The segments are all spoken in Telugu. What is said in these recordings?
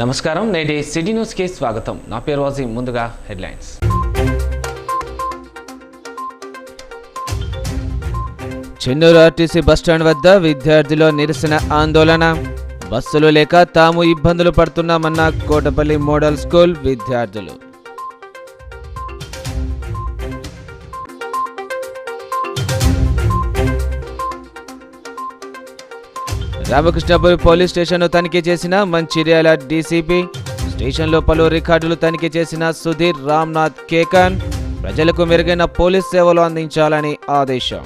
నమస్కారం, నేటి సిటీ న్యూస్కి స్వాగతం. నా పేరు వాజీ. ముందుగా హెడ్లైన్స్. చెన్నూరు ఆర్టీసీ బస్టాండ్ వద్ద విద్యార్థుల నిరసన ఆందోళన. బస్సులు లేక తాము ఇబ్బందులు పడుతున్నామన్న కోటపల్లి మోడల్ స్కూల్ విద్యార్థులు. రామకృష్ణాపురి పోలీస్ స్టేషన్ను తనిఖీ చేసిన మంచిర్యాల డీసీపీ. స్టేషన్లో పలు రికార్డులు తనిఖీ చేసిన సుధీర్ రామ్నాథ్ కేకన్. ప్రజలకు మెరుగైన పోలీస్ సేవలు అందించాలని ఆదేశం.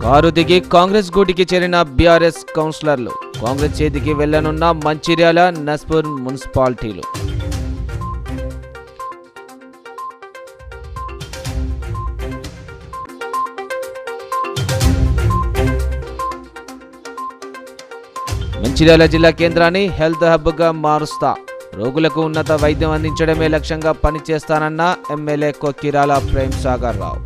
కారు దిగి కాంగ్రెస్ గూటికి చేరిన బీఆర్ఎస్ కౌన్సిలర్లు. కాంగ్రెస్ చేతికి వెళ్లనున్న మంచిర్యాల నస్పూర్ మున్సిపాలిటీలు. మంచిర్యాల జిల్లా కేంద్రాన్ని హెల్త్ హబ్గా మారుస్తా. రోగులకు ఉన్నత వైద్యం అందించడమే లక్ష్యంగా పనిచేస్తానన్న ఎమ్మెల్యే కొక్కిరాల ప్రేమ్ సాగర్ రావు.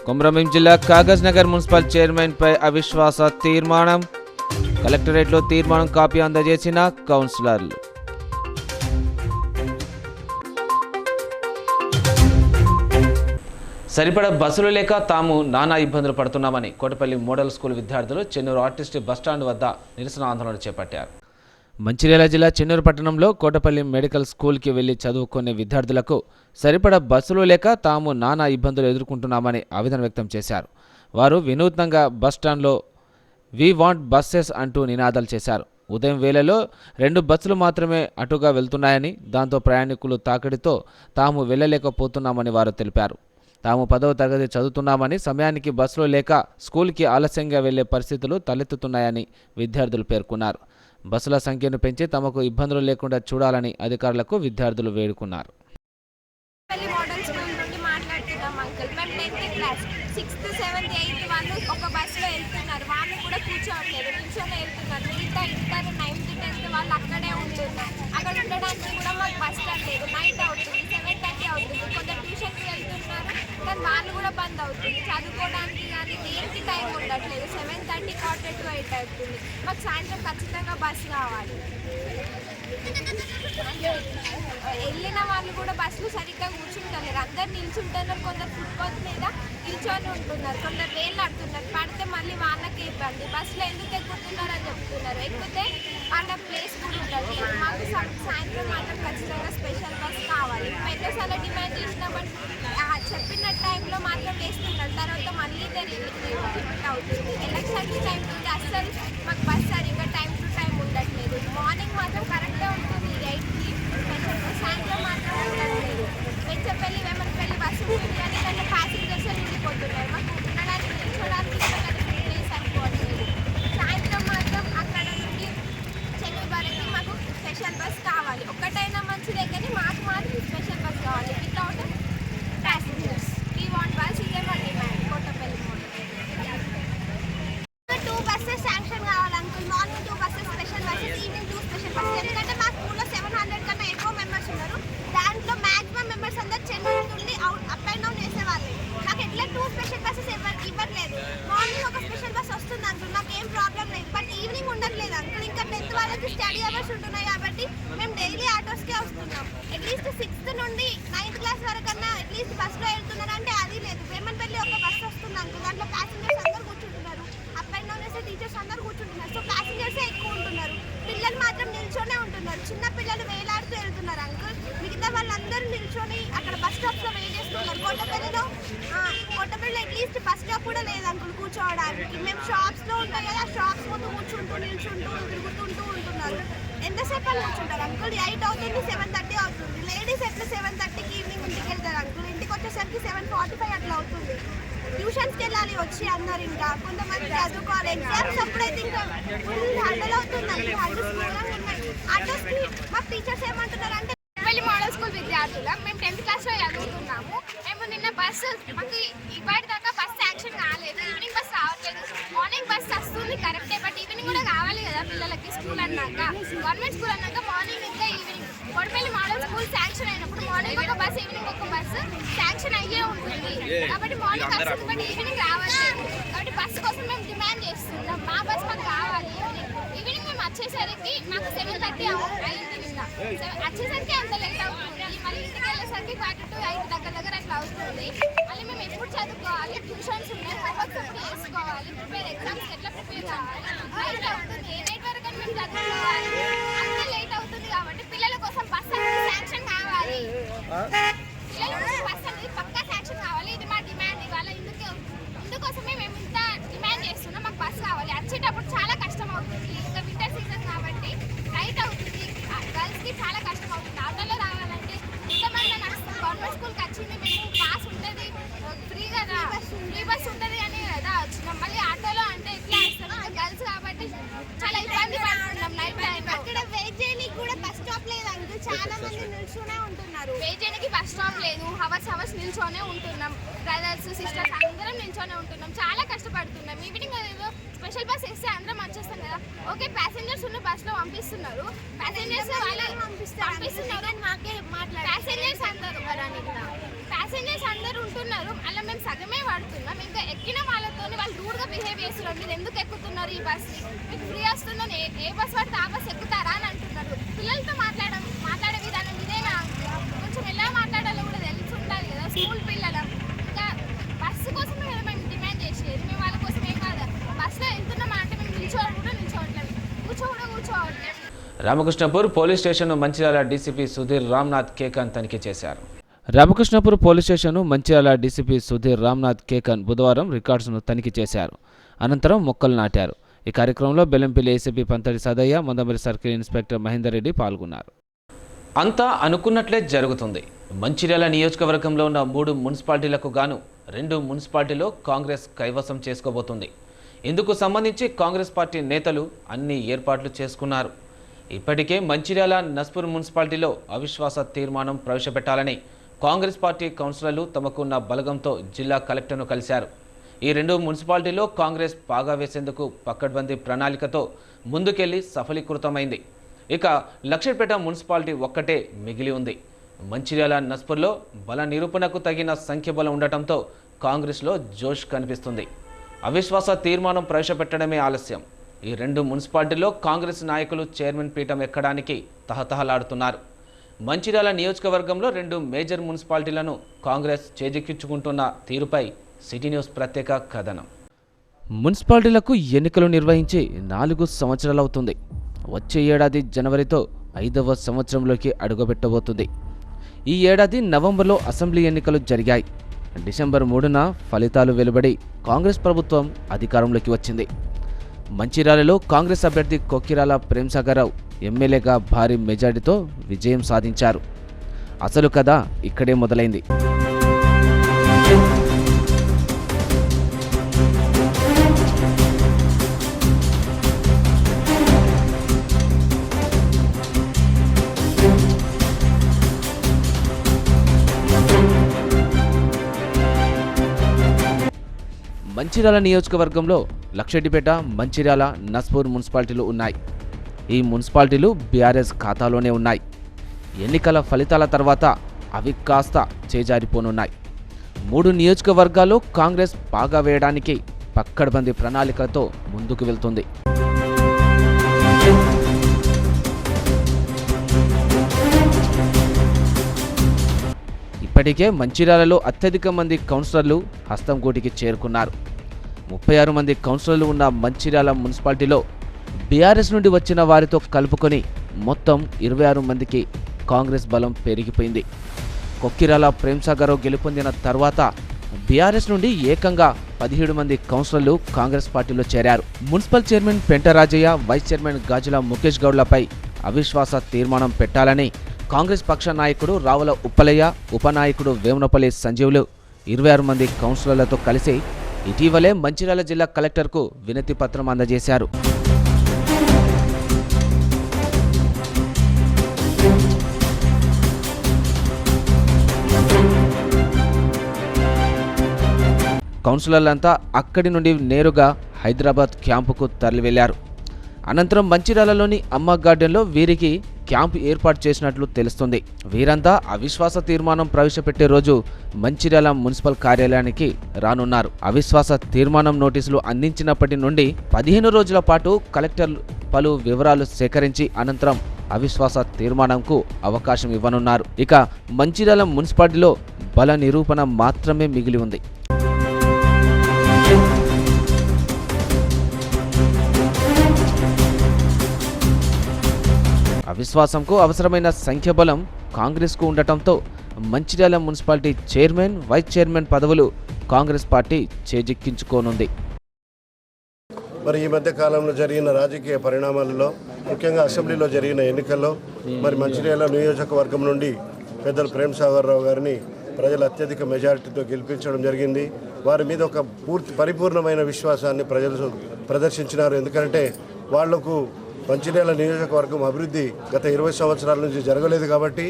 కొమరంభీం జిల్లా కాగజ్ నగర్ మున్సిపల్ చైర్మన్ పై అవిశ్వాస తీర్మానం. కలెక్టరేట్లో తీర్మానం కాపీ అందజేసిన కౌన్సిలర్లు. సరిపడ బస్సులు లేక తాము నానా ఇబ్బందులు పడుతున్నామని కోటపల్లి మోడల్ స్కూల్ విద్యార్థులు చెన్నూరు ఆర్టిస్ట్ బస్టాండ్ వద్ద నిరసన ఆందోళన చేపట్టారు. మంచిర్యాల జిల్లా చెన్నూరు పట్టణంలో కోటపల్లి మెడికల్ స్కూల్కి వెళ్లి చదువుకునే విద్యార్థులకు సరిపడ బస్సులు లేక తాము నానా ఇబ్బందులు ఎదుర్కొంటున్నామని ఆవేదన వ్యక్తం చేశారు. వారు వినూత్నంగా బస్టాండ్లో వి వాంట్ బస్సెస్ అంటూ నినాదాలు చేశారు. ఉదయం వేళలో 2 బస్సులు మాత్రమే అటుగా వెళ్తున్నాయని, దాంతో ప్రయాణికులు తాకిడితో తాము వెళ్లలేకపోతున్నామని వారు తెలిపారు. తాము 10వ తరగతి చదువుతున్నామని, సమయానికి బస్సులు లేక స్కూల్కి ఆలస్యంగా వెళ్లే పరిస్థితులు తలెత్తుతున్నాయని విద్యార్థులు పేర్కొన్నారు. బస్సుల సంఖ్యను పెంచి తమకు ఇబ్బందులు లేకుండా చూడాలని అధికారులకు విద్యార్థులు వేడుకున్నారు. వాళ్ళు అక్కడే ఉంటున్నారు. అక్కడ ఉండడానికి కూడా మాకు బస్ స్టాండ్ లేదు. నైట్ అవుతుంది, 7:30 అవుతుంది. కొందరు ట్యూషన్కి వెళ్తున్నారు, కానీ వాళ్ళు కూడా బంద్ అవుతుంది. చదువుకోవడానికి కానీ దేనికి టైం ఉండట్లేదు. 7:30 8 అవుతుంది. మాకు సాయంత్రం ఖచ్చితంగా బస్సు కావాలి. వెళ్ళిన వాళ్ళు కూడా బస్సులు సరిగ్గా కూర్చుంటలేరు. అందరు నిల్చుంటున్నారు, కొందరు ఫుట్పాత్ మీద నిల్చొని ఉంటున్నారు, కొందరు వేళ్ళు ఆడుతున్నారు. పడితే మళ్ళీ వాళ్ళకే ఇబ్బంది. బస్సులో ఎందుకు ఎక్కుతున్నారు అని చెప్తున్నారు. ఎక్కితే వాళ్ళ ప్లేస్ కూడా ఉంటుంది. మాకు సాయంత్రం మాత్రం ఖచ్చితంగా స్పెషల్ బస్ కావాలి. ఎన్నోసార్లు డిమాండ్ చేసినామని చెప్పిన టైంలో మాత్రం వేస్తున్నారు. తర్వాత మళ్ళీ అవుతుంది. ఎలక్షన్ టైం నుండి అస్సలు మాకు బస్ సరిగ్గా టైం టు టైం ఉండట్లేదు. మార్నింగ్ మాత్రం కరెక్ట్గా ఉంటుంది 8కి స్పెషల్ బస్, సాయంత్రం మాత్రం ఉండట్లేదు. వెంచపల్లి వేమనపల్లి బస్సు ఉంటుంది కానీ దాంట్లో ప్యాసింజర్స్ నిండిపోతున్నారు. మాకు ఉండడానికి నిల్చోడానికి ప్లేస్ అనుకోవట్లేదు. సాయంత్రం మాత్రం అక్కడ నుండి చెన్నూరు వరకు మాకు స్పెషల్ బస్ కావాలి. ఒక్కటైనా మంచిదే కానీ మాకు మాత్రం స్పెషల్ బస్ కావాలి. Without passengers we want bus. ఇదే మా demand. Kotapalli model 2 buses sanction కావాలి uncle. Morning 2 buses special buses, evening 2 special buses. ఎందుకంటే మా స్కూల్లో 700 కన్నా ఎక్కువ మెంబర్స్ ఉన్నారు. దాంట్లో మ్యాక్సిమం మెంబర్స్ అందరూ చెన్నూరు నుండి అప్ అండ్ డౌన్ చేసేవాళ్ళు. నాకు ఎట్లా 2 స్పెషల్ బస్సెస్ ఇవ్వట్లేదు. మార్నింగ్ ఒక స్పెషల్ బస్ వస్తుంది అంకుల్, నాకు ఏం ప్రాబ్లం లేదు. బట్ ఈవినింగ్ ఉండట్లేదు అంకుల్. ఇంకా 10th వాళ్ళకి స్టడీ అవర్స్ ఉంటున్నాయి కాబట్టి మేము డైలీ ఆటోస్కే వస్తున్నాం. అట్లీస్ట్ 6th నుండి 9th క్లాస్ వరకన్నా అట్లీస్ట్ బస్సులో వెళ్తున్నారంటే అది లేదు. వేమనపల్లి ఒక బస్ వస్తుంది అంకుల్, దాంట్లో ప్యాసింజర్స్ అందరూ కూర్చుంటున్నారు. అప్ అండ్ డౌన్ చేసే టీచర్స్ అందరూ కూర్చుంటున్నారు. సో ప్యాసింజర్సే ఎక్కువ ఉంటున్నారు. పిల్లలు మాత్రం నిల్చొనే ఉంటున్నారు. చిన్న పిల్లలు వేలాడుతూ వెళ్తున్నారు అంకుల్. మిగతా వాళ్ళందరూ నిల్చొని అక్కడ బస్ స్టాప్స్లో వెయిట్ చేస్తున్నారు. కోటపల్లిలో అట్లీస్ట్ బస్ స్టాప్ కూడా లేదు అంకుల్ కూర్చోవడానికి. మేము షాప్స్లో ఉంటాయి కదా, షాప్స్ ముందు కూర్చుంటూ నిల్చుంటూ తిరుగుతుంటూ ఉంటున్నారు. ఎంతసేపు అని కూర్చుంటారు అంకుల్? 8 అవుతుంది, 7:30 అవుతుంది. లేడీస్ ఎట్లా 7:30కి ఈవినింగ్ ఇంటికి వెళ్తారు అంకుల్? ఇంటికి వచ్చేసరికి 7:45 అట్లా అవుతుంది. ట్యూషన్స్కి వెళ్ళాలి వచ్చి అందరు. ఇంకా కొంతమంది చదువుకోవాలి. ఎగ్జామ్స్ అప్పుడైతే ఇంకా ఫుల్ హండల్ అవుతుందండి. హండల్స్ దూరంగా ఉన్నాయి. ఆటోస్కి మాకు టీచర్స్ ఏమంటున్నారు అంటే మోడల్ స్కూల్ విద్యార్థులం. మేము 10th క్లాస్లో చదువుతున్నాము. మేము నిన్న బస్సు మాకు ఇప్పటిదాకా బస్ శాంక్షన్ కాలేదు. రావట్లేదు, ఈవినింగ్ బస్ రావట్లేదు. మార్నింగ్ బస్ వస్తుంది కరెక్టే, బట్ ఈవినింగ్ కూడా కావాలి కదా పిల్లలకి. స్కూల్ అన్నాక, గవర్నమెంట్ స్కూల్ అన్నాక మార్నింగ్ ఇంకా evening. Kotapalli model school sanction అయినప్పుడు మార్నింగ్ ఒక బస్, ఈవినింగ్ ఒక బస్సు శాంక్షన్ అయ్యే ఉంటుంది. కాబట్టి మార్నింగ్ వస్తుంది, బట్ ఈవినింగ్ రావట్లేదు. కాబట్టి బస్ కోసం మేము డిమాండ్ చేస్తున్నాం. మా బస్ మాకు కావాలి. ఈవినింగ్ మేము వచ్చేసరికి మాకు 7:30 అయింది నిన్న. వచ్చేసరికి అంత లేట్ అవుతుంది. మళ్ళీ ఇంటికి వెళ్ళేసరికి 4-5 దగ్గర అట్లా అవుతుంది. మళ్ళీ మేము ఎప్పుడు చదువుకోవాలి, ట్యూషన్స్ ఉన్నాయి, హోంవర్క్స్ ఎప్పుడు చేసుకోవాలి, ఎగ్జామ్స్ ఎట్లా ప్రిపేర్ కావాలి. లేట్ అవుతుంది. ఏ నైట్ వరకు అని మేము చదువుకోవాలి. అంత లేట్ అవుతుంది. కాబట్టి పిల్లల కోసం బస్ అనేది శాంక్షన్ కావాలి. పిల్లల కోసం బస్ అనేది పక్కా శాంక్షన్ కావాలి. ఇది మా డిమాండ్. ఇవాళ ఇందుకోసమే మేము ఇంత డిమాండ్ చేస్తున్నాం. మాకు బస్ కావాలి. వచ్చేటప్పుడు చాలా కష్టం అవుతుంది. ఇంకా వింటర్ సీజన్ కాబట్టి నైట్ అవుతుంది. గర్ల్స్కి చాలా కష్టం అవుతుంది. ఆటోలో రావాలంటే ఇంతమంది నడుస్తాం. గవర్నమెంట్ స్కూల్కి వచ్చింది, మేము పాస్ ఉంటుంది, ఫ్రీ బస్ ఉంటుంది అని కదా వచ్చినాం. మళ్ళీ ఆటోలో అంటే ఎట్లా వస్తాం? గర్ల్స్ కాబట్టి చాలా ఇబ్బంది పడుతున్నాం. నైట్ టైం అక్కడ వెయిట్ చేయడానికి కూడా బస్ స్టాప్ లేదు. అంటూ చాలా మంది నిల్చొనే ఉంటున్నారు. వెయిట్ చేయడానికి బస్ స్టాప్ లేదు. హవర్స్ నిల్చొనే ఉంటున్నాం. బ్రదర్స్ సిస్టర్స్ అందరం నిల్చొనే ఉంటున్నాం. చాలా కష్టపడుతున్నాం. ఈవినింగ్ ఏదో స్పెషల్ బస్ వేస్తే అందరం వచ్చేస్తాం కదా. ఓకే, ప్యాసింజర్స్ ఉన్న బస్లో పంపిస్తున్నారు. ప్యాసింజర్స్ వాళ్ళే పంపిస్తున్నారు. ప్యాసింజర్స్ అందరూ ఉంటున్నారు. అలా మేము సగమే పడుతున్నాం. ఇంకా ఎక్కిన వాళ్ళతో వాళ్ళు రూడ్గా బిహేవ్ చేస్తున్నారు. మీరు ఎందుకు ఎక్కుతున్నారు ఈ బస్ని? మీకు ఫ్రీ వస్తుందని ఏ బస్ పడితే ఆ బస్ ఎక్కుతారా అని అంటున్నారు. పిల్లలతో మాట్లాడే విధానం ఇదేనా? కొంచెం ఎలా మాట్లాడాలో కూడా తెలిసి ఉండాలి కదా. స్కూల్ పిల్లలం. ఇంకా బస్సు కోసమే కదా మేము డిమాండ్ చేసేది. మేము వాళ్ళ కోసం ఏం కాదు. బస్సులో వెళ్తున్నామా అంటే మేము నిల్చోవట్లేదు, కూర్చోవట్లేదు. Ramakrishnapur police station Mancherial DCP Sudheer Ramnath Kekan తనిఖీ చేశారు. రామకృష్ణపూర్ పోలీస్ స్టేషన్ను మంచిర్యాల డీసీపీ సుధీర్ రామ్నాథ్ కేకన్ బుధవారం రికార్డ్స్ను తనిఖీ చేశారు. అనంతరం మొక్కలు నాటారు. ఈ కార్యక్రమంలో Bellampalli ACP Panthadi Sadaiah, Mandamarri circle inspector Mahender Reddy పాల్గొన్నారు. అంతా అనుకున్నట్లే జరుగుతుంది. మంచిర్యాల నియోజకవర్గంలో ఉన్న 3 మున్సిపాలిటీలకు గాను 2 మున్సిపాలిటీలో కాంగ్రెస్ కైవసం చేసుకోబోతుంది. ఇందుకు సంబంధించి కాంగ్రెస్ పార్టీ నేతలు అన్ని ఏర్పాట్లు చేసుకున్నారు. ఇప్పటికే మంచిర్యాల నస్పూర్ మున్సిపాలిటీలో అవిశ్వాస తీర్మానం ప్రవేశపెట్టాలని కాంగ్రెస్ పార్టీ కౌన్సిలర్లు తమకున్న బలగంతో జిల్లా కలెక్టర్ను కలిశారు. ఈ 2 మున్సిపాలిటీలో కాంగ్రెస్ పాగా వేసేందుకు పకడ్బందీ ప్రణాళికతో ముందుకెళ్లి సఫలీకృతమైంది. ఇక లక్షపేట మున్సిపాలిటీ ఒక్కటే మిగిలి ఉంది. మంచిర్యాల నస్పూర్లో బల నిరూపణకు తగిన సంఖ్యాబలం ఉండటంతో కాంగ్రెస్లో జోష్ కనిపిస్తుంది. అవిశ్వాస తీర్మానం ప్రవేశపెట్టడమే ఆలస్యం. ఈ 2 మున్సిపాలిటీల్లో కాంగ్రెస్ నాయకులు చైర్మన్ పీఠం ఎక్కడానికి తహతహలాడుతున్నారు. మంచిర్యాల నియోజకవర్గంలో 2 మేజర్ మున్సిపాలిటీలను కాంగ్రెస్ చేజిక్కించుకుంటున్న తీరుపై సిటీ న్యూస్ ప్రత్యేక కథనం. మున్సిపాలిటీలకు ఎన్నికలు నిర్వహించి 4 సంవత్సరాలవుతుంది. వచ్చే ఏడాది జనవరితో 5వ సంవత్సరంలోకి అడుగుపెట్టబోతుంది. ఈ ఏడాది నవంబర్లో అసెంబ్లీ ఎన్నికలు జరిగాయి. డిసెంబర్ 3న ఫలితాలు వెలువడి కాంగ్రెస్ ప్రభుత్వం అధికారంలోకి వచ్చింది. మంచిర్యాలలో కాంగ్రెస్ అభ్యర్థి కొక్కిరాల ప్రేమ్సాగర్రావు ఎమ్మెల్యేగా భారీ మెజార్టీతో విజయం సాధించారు. అసలు కథ ఇక్కడే మొదలైంది. మంచిర్యాల నియోజకవర్గంలో లక్షెట్టిపేట, మంచిర్యాల, నస్పూర్ మున్సిపాలిటీలు ఉన్నాయి. ఈ మున్సిపాలిటీలు బీఆర్ఎస్ ఖాతాలోనే ఉన్నాయి. ఎన్నికల ఫలితాల తర్వాత అవి కాస్త చేజారిపోనున్నాయి. 3 నియోజకవర్గాల్లో కాంగ్రెస్ పాగా వేయడానికి పక్కడ్బందీ ప్రణాళికతో ముందుకు వెళ్తుంది. ఇప్పటికే మంచిర్యాలలో అత్యధిక మంది కౌన్సిలర్లు హస్తంగూటికి చేరుకున్నారు. 36 మంది కౌన్సిలర్లు ఉన్న మంచిర్యాల మున్సిపాలిటీలో బీఆర్ఎస్ నుండి వచ్చిన వారితో కలుపుకొని మొత్తం 26 మందికి కాంగ్రెస్ బలం పెరిగిపోయింది. కొక్కిరాల ప్రేమ్సాగర్రావు గెలుపొందిన తర్వాత బీఆర్ఎస్ నుండి ఏకంగా 17 మంది కౌన్సిలర్లు కాంగ్రెస్ పార్టీలో చేరారు. Municipal chairman Pentarajaiah, vice chairman Gajula Mukesh గౌడ్లపై అవిశ్వాస తీర్మానం పెట్టాలని కాంగ్రెస్ పక్ష నాయకుడు రావుల ఉప్పలయ్య, ఉపనాయకుడు వేమునపల్లి సంజీవులు 26 మంది కౌన్సిలర్లతో కలిసి ఇటీవలే మంచిర్యాల జిల్లా కలెక్టర్కు వినతి పత్రం అందజేశారు. కౌన్సిలర్లంతా అక్కడి నుండి నేరుగా హైదరాబాద్ క్యాంపుకు తరలివెళ్లారు. అనంతరం మంచిర్యాలలోని అమ్మ గార్డెన్లో వీరికి క్యాంపు ఏర్పాటు చేసినట్లు తెలుస్తుంది. వీరంతా అవిశ్వాస తీర్మానం ప్రవేశపెట్టే రోజు మంచిర్యాల మున్సిపల్ కార్యాలయానికి రానున్నారు. అవిశ్వాస తీర్మానం నోటీసులు అందించినప్పటి నుండి 15 రోజుల పాటు కలెక్టర్ పలు వివరాలు సేకరించి అనంతరం అవిశ్వాస తీర్మానంకు అవకాశం ఇవ్వనున్నారు. ఇక మంచిర్యాల మున్సిపాలిటీలో బల నిరూపణ మాత్రమే మిగిలి ఉంది. అవిశ్వాసంకు అవసరమైన సంఖ్యాబలం కాంగ్రెస్కు ఉండటంతో Mancherial municipality chairman, vice chairman పదవులు కాంగ్రెస్ పార్టీ చేజిక్కించుకోనుంది. మరి ఈ మధ్య కాలంలో జరిగిన రాజకీయ పరిణామాలలో ముఖ్యంగా అసెంబ్లీలో జరిగిన ఎన్నికల్లో మరి మంచిర్యాల నియోజకవర్గం నుండి పెద్దలు ప్రేమ్ సాగర్ రావు గారిని ప్రజలు అత్యధిక మెజారిటీతో గెలిపించడం జరిగింది. వారి మీద ఒక పరిపూర్ణమైన విశ్వాసాన్ని ప్రజలు ప్రదర్శించినారు. ఎందుకంటే వాళ్లకు మంచిర్యాల నియోజకవర్గం అభివృద్ధి గత 20 సంవత్సరాల నుంచి జరగలేదు కాబట్టి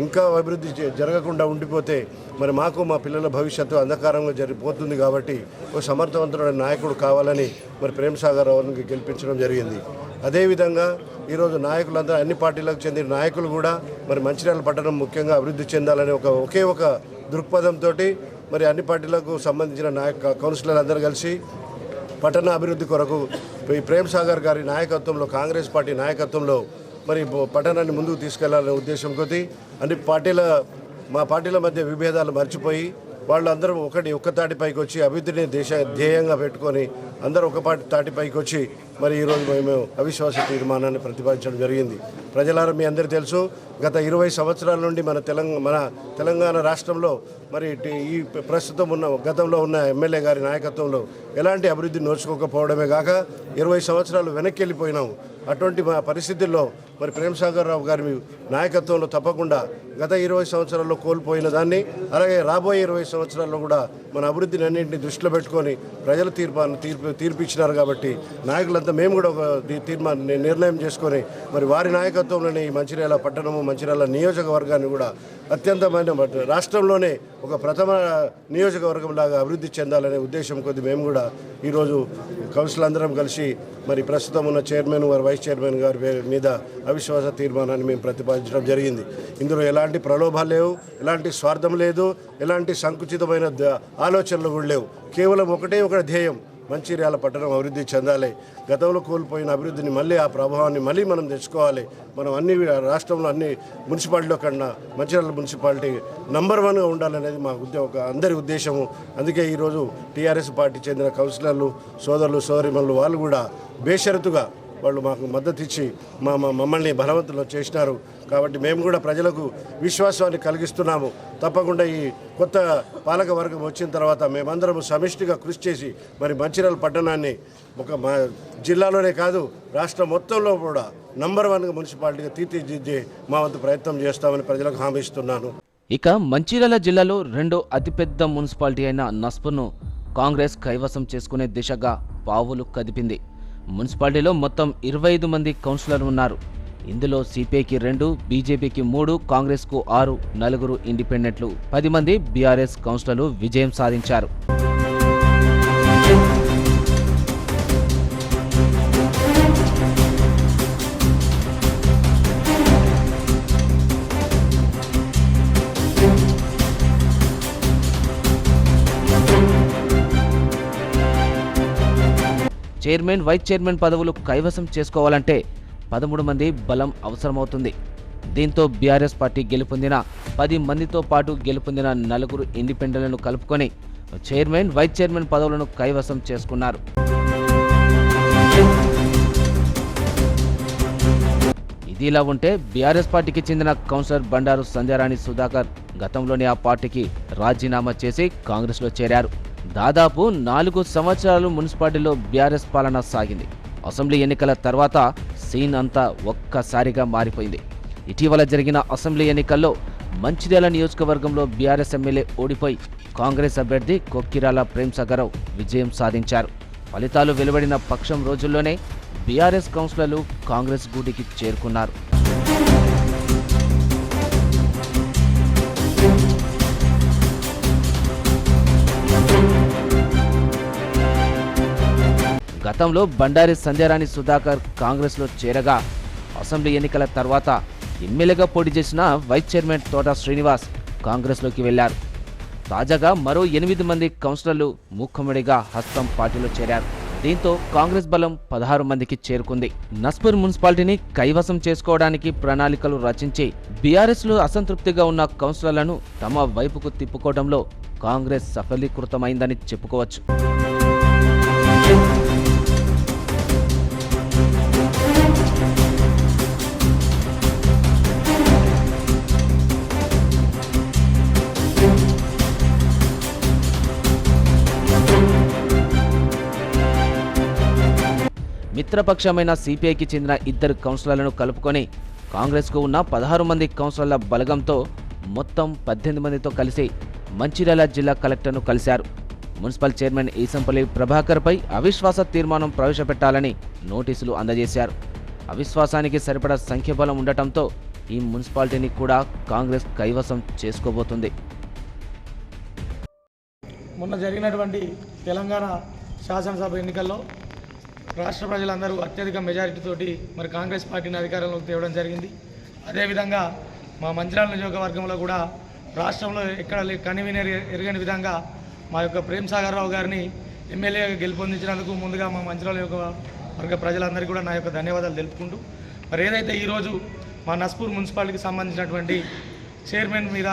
ఇంకా అభివృద్ధి జరగకుండా ఉండిపోతే మరి మాకు మా పిల్లల భవిష్యత్తు అంధకారంగా జరిగిపోతుంది కాబట్టి ఒక సమర్థవంతుడైన నాయకుడు కావాలని మరి ప్రేమ్ సాగర్ రావుని గెలిపించడం జరిగింది. అదేవిధంగా ఈరోజు నాయకులందరూ అన్ని పార్టీలకు చెందిన నాయకులు కూడా మరి మంచిర్యాల పట్టణం ముఖ్యంగా అభివృద్ధి చెందాలనే ఒకే ఒక దృక్పథంతో మరి అన్ని పార్టీలకు సంబంధించిన కౌన్సిలర్లు అందరూ కలిసి పట్టణ అభివృద్ధి కొరకు ఈ ప్రేమ్ సాగర్ గారి నాయకత్వంలో కాంగ్రెస్ పార్టీ నాయకత్వంలో మరి పట్టణాన్ని ముందుకు తీసుకెళ్లాలనే ఉద్దేశం కొద్దీ మా పార్టీల మధ్య విభేదాలు మర్చిపోయి వాళ్ళందరూ ఒక్క తాటిపైకి వచ్చి అభివృద్ధిని ధ్యేయంగా పెట్టుకొని అందరూ ఒక తాటిపైకి వచ్చి మరి ఈరోజు మేము అవిశ్వాస తీర్మానాన్ని ప్రతిపాదించడం జరిగింది. ప్రజలారా మీ అందరికీ తెలుసు, గత 20 సంవత్సరాల నుండి మన తెలంగాణ రాష్ట్రంలో మరి ఈ ప్రస్తుతం గతంలో ఉన్న ఎమ్మెల్యే గారి నాయకత్వంలో ఎలాంటి అభివృద్ధి నోచుకోకపోవడమే కాక 20 సంవత్సరాలు వెనక్కి వెళ్ళిపోయినాము. అటువంటి మా పరిస్థితుల్లో మరి ప్రేమ్ సాగర్ రావు గారి నాయకత్వంలో తప్పకుండా గత 20 సంవత్సరాల్లో కోల్పోయిన దాన్ని అలాగే రాబోయే 20 సంవత్సరాల్లో కూడా మన అభివృద్ధిని అన్నింటినీ దృష్టిలో పెట్టుకొని ప్రజల తీర్పు ఇచ్చినారు కాబట్టి నాయకులంతా మేము కూడా ఒక నిర్ణయం చేసుకొని మరి వారి నాయకత్వంలోనే ఈ మంచిర్యాల పట్టణము మంచిర్యాల నియోజకవర్గాన్ని కూడా అత్యంతమైన రాష్ట్రంలోనే ఒక ప్రథమ నియోజకవర్గం లాగా అభివృద్ధి చెందాలనే ఉద్దేశం కొద్ది మేము కూడా ఈరోజు కౌన్సిల్ అందరం కలిసి మరి ప్రస్తుతం ఉన్న చైర్మన్ గారు వైస్ చైర్మన్ గారి మీద అవిశ్వాస తీర్మానాన్ని మేము ప్రతిపాదించడం జరిగింది. ఇందులో ఎలాంటి ప్రలోభాలు లేవు, ఎలాంటి స్వార్థం లేదు, ఎలాంటి సంకుచితమైన ఆలోచనలు కూడా లేవు. కేవలం ఒకటే ఒక ధ్యేయం, మంచిర్యాల పట్టణం అభివృద్ధి చెందాలి. గతంలో కోల్పోయిన అభివృద్ధిని మళ్ళీ ఆ ప్రభావాన్ని మళ్ళీ మనం తెచ్చుకోవాలి. మనం అన్ని రాష్ట్రంలో అన్ని మున్సిపాలిటీలో కన్నా మంచిర్యాల మున్సిపాలిటీ నంబర్ 1గా ఉండాలనేది మా అందరి ఉద్దేశము. అందుకే ఈరోజు టీఆర్ఎస్ పార్టీ చెందిన కౌన్సిలర్లు సోదరులు సోదరిమణులు వాళ్ళు కూడా బేషరతుగా వాళ్ళు మాకు మద్దతు ఇచ్చి మమ్మల్ని బలవంతులు చేసినారు. కాబట్టి మేము కూడా ప్రజలకు విశ్వాసాన్ని కలిగిస్తున్నాము. తప్పకుండా ఈ కొత్త పాలక వర్గం వచ్చిన తర్వాత మేమందరం సమిష్టిగా కృషి చేసి మరి మంచిర్యాల పట్టణాన్ని మా జిల్లాలోనే కాదు రాష్ట్రం మొత్తంలో కూడా నంబర్ 1గా మున్సిపాలిటీగా తీర్చిదిద్దే మా వంతు ప్రయత్నం చేస్తామని ప్రజలకు హామీ ఇస్తున్నాను. ఇక మంచిర్యాల జిల్లాలో రెండో అతిపెద్ద మున్సిపాలిటీ అయిన నస్పూర్ను కాంగ్రెస్ కైవసం చేసుకునే దిశగా పావులు కదిపింది. మున్సిపాలిటీలో మొత్తం 25 మంది కౌన్సిలర్లు ఉన్నారు. ఇందులో సిపిఐకి 2, బీజేపీకి 3, కాంగ్రెస్కు 6, 4 ఇండిపెండెంట్లు, 10 మంది బీఆర్ఎస్ కౌన్సిలర్లు విజయం సాధించారు. చైర్మన్, వైస్ చైర్మన్ పదవులు కైవసం చేసుకోవాలంటే 13 మంది బలం అవసరమవుతుంది. దీంతో బీఆర్ఎస్ పార్టీ గెలుపొందిన 10 మందితో పాటు గెలుపొందిన 4 ఇండిపెండెంట్లను కలుపుకొని చైర్మన్, వైస్ చైర్మన్ పదవులను కైవసం చేసుకున్నారు. ఇదిలా ఉంటే బీఆర్ఎస్ పార్టీకి చెందిన కౌన్సిలర్ బండారు సంధ్యారాణి సుధాకర్ గతంలోనే ఆ పార్టీకి రాజీనామా చేసి కాంగ్రెస్లో చేరారు. దాదాపు 4 సంవత్సరాలు మున్సిపాలిటీలో బీఆర్ఎస్ పాలన సాగింది. అసెంబ్లీ ఎన్నికల తర్వాత సీన్ అంతా ఒక్కసారిగా మారిపోయింది. ఇటీవల జరిగిన అసెంబ్లీ ఎన్నికల్లో మంచిర్యాల నియోజకవర్గంలో బీఆర్ఎస్ ఎమ్మెల్యే ఓడిపోయి కాంగ్రెస్ అభ్యర్థి కొక్కిరాల ప్రేమ్ సాగర్ రావు విజయం సాధించారు. ఫలితాలు వెలువడిన పక్షం రోజుల్లోనే బీఆర్ఎస్ కౌన్సిలర్లు కాంగ్రెస్ గూటికి చేరుకున్నారు. గతంలో బండారి సంధ్యారాణి సుధాకర్ కాంగ్రెస్లో చేరగా అసెంబ్లీ ఎన్నికల తర్వాత ఎమ్మెల్యేగా పోటీ చేసిన వైస్ చైర్మన్ తోట శ్రీనివాస్ కాంగ్రెస్లోకి వెళ్లారు. తాజాగా మరో 8 మంది కౌన్సిలర్లు మూకుమ్మడిగా హస్తం పార్టీలో చేరారు. దీంతో కాంగ్రెస్ బలం 16 మందికి చేరుకుంది. నస్పూర్ మున్సిపాలిటీని కైవసం చేసుకోవడానికి ప్రణాళికలు రచించి బీఆర్ఎస్లో అసంతృప్తిగా ఉన్న కౌన్సిలర్లను తమ వైపుకు తిప్పుకోవడంలో కాంగ్రెస్ సఫలీకృతమైందని చెప్పుకోవచ్చు. మిత్రపక్షమైన సిపిఐకి చెందిన 2 కౌన్సిలర్లను కలుపుకొని కాంగ్రెస్కు ఉన్న 16 మంది కౌన్సిలర్ల బలగంతో మొత్తం 18 మందితో కలిసి మంచిర్యాల జిల్లా కలెక్టర్ను కలిశారు. మున్సిపల్ చైర్మన్ ఈసంపల్లి ప్రభాకర్పై అవిశ్వాస తీర్మానం ప్రవేశపెట్టాలని నోటీసులు అందజేశారు. అవిశ్వాసానికి సరిపడా సంఖ్యాబలం ఉండటంతో ఈ మున్సిపాలిటీని కూడా కాంగ్రెస్ కైవసం చేసుకోబోతుంది. మొన్న జరిగినటువంటి తెలంగాణ శాసనసభ ఎన్నికల్లో రాష్ట్ర ప్రజలందరూ అత్యధిక మెజారిటీతోటి మరి కాంగ్రెస్ పార్టీని అధికారంలోకి తేవడం జరిగింది. అదేవిధంగా మా మంచిర్యాల నియోజకవర్గంలో కూడా రాష్ట్రంలో ఎక్కడ కనివినర్ ఎరగని విధంగా మా యొక్క ప్రేమ్ సాగర్ రావు గారిని ఎమ్మెల్యేగా గెలుపొందించినందుకు ముందుగా మా మంచిర్యాల నియోజకవర్గ ప్రజలందరికీ కూడా నా యొక్క ధన్యవాదాలు తెలుపుకుంటూ మరి ఏదైతే ఈరోజు మా నస్పూర్ మున్సిపాలిటీకి సంబంధించినటువంటి చైర్మన్ మీద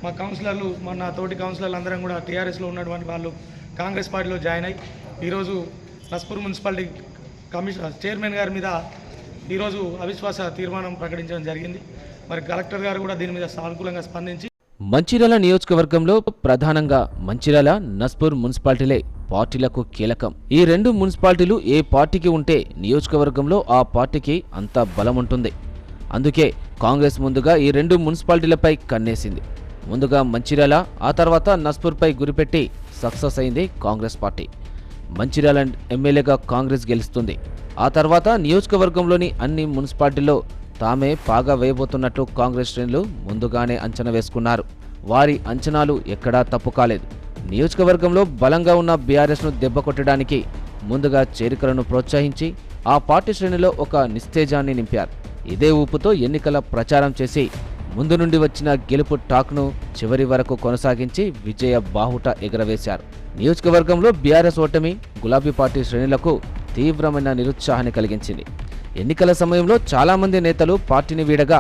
మా కౌన్సిలర్లు మన తోటి కౌన్సిలర్లు అందరం కూడా టీఆర్ఎస్లో ఉన్నటువంటి వాళ్ళు కాంగ్రెస్ పార్టీలో జాయిన్ అయ్యి ఈరోజు నస్పూర్ మున్సిపాలిటీ చైర్మన్ గారి మీద ఈరోజు అవిశ్వాస తీర్మానం ప్రకటించడం జరిగింది. మరి కలెక్టర్ గారు కూడా దీని మీద సానుకూలంగా స్పందించి మంచిర్యాల నియోజకవర్గంలో ప్రధానంగా మంచిర్యాల నస్పూర్ మున్సిపాలిటీలే పార్టీలకు కీలకం. ఈ 2 మున్సిపాలిటీలు ఏ పార్టీకి ఉంటే నియోజకవర్గంలో ఆ పార్టీకి అంత బలం ఉంటుంది. అందుకే కాంగ్రెస్ ముందుగా ఈ 2 మున్సిపాలిటీలపై కన్నేసింది. ముందుగా మంచిర్యాల, ఆ తర్వాత నస్పూర్పై గురిపెట్టి సక్సెస్ అయింది కాంగ్రెస్ పార్టీ. మంచిర్యాల ఎమ్మెల్యేగా కాంగ్రెస్ గెలుస్తుంది. ఆ తర్వాత నియోజకవర్గంలోని అన్ని మున్సిపాలిటీల్లో తామే పాగా వేయబోతున్నట్లు కాంగ్రెస్ శ్రేణులు ముందుగానే అంచనా వేసుకున్నారు. వారి అంచనాలు ఎక్కడా తప్పు కాలేదు. నియోజకవర్గంలో బలంగా ఉన్న బీఆర్ఎస్ను దెబ్బకొట్టడానికి ముందుగా చేరికలను ప్రోత్సహించి ఆ పార్టీ శ్రేణిలో ఒక నిస్తేజాన్ని నింపారు. ఇదే ఊపుతో ఎన్నికల ప్రచారం చేసి ముందు నుండి వచ్చిన గెలుపు టాక్ను చివరి వరకు కొనసాగించి విజయ బాహుట ఎగరవేశారు. నియోజకవర్గంలో బీఆర్ఎస్ ఓటమి గులాబీ పార్టీ శ్రేణులకు తీవ్రమైన నిరుత్సాహాన్ని కలిగించింది. ఎన్నికల సమయంలో చాలామంది నేతలు పార్టీని వీడగా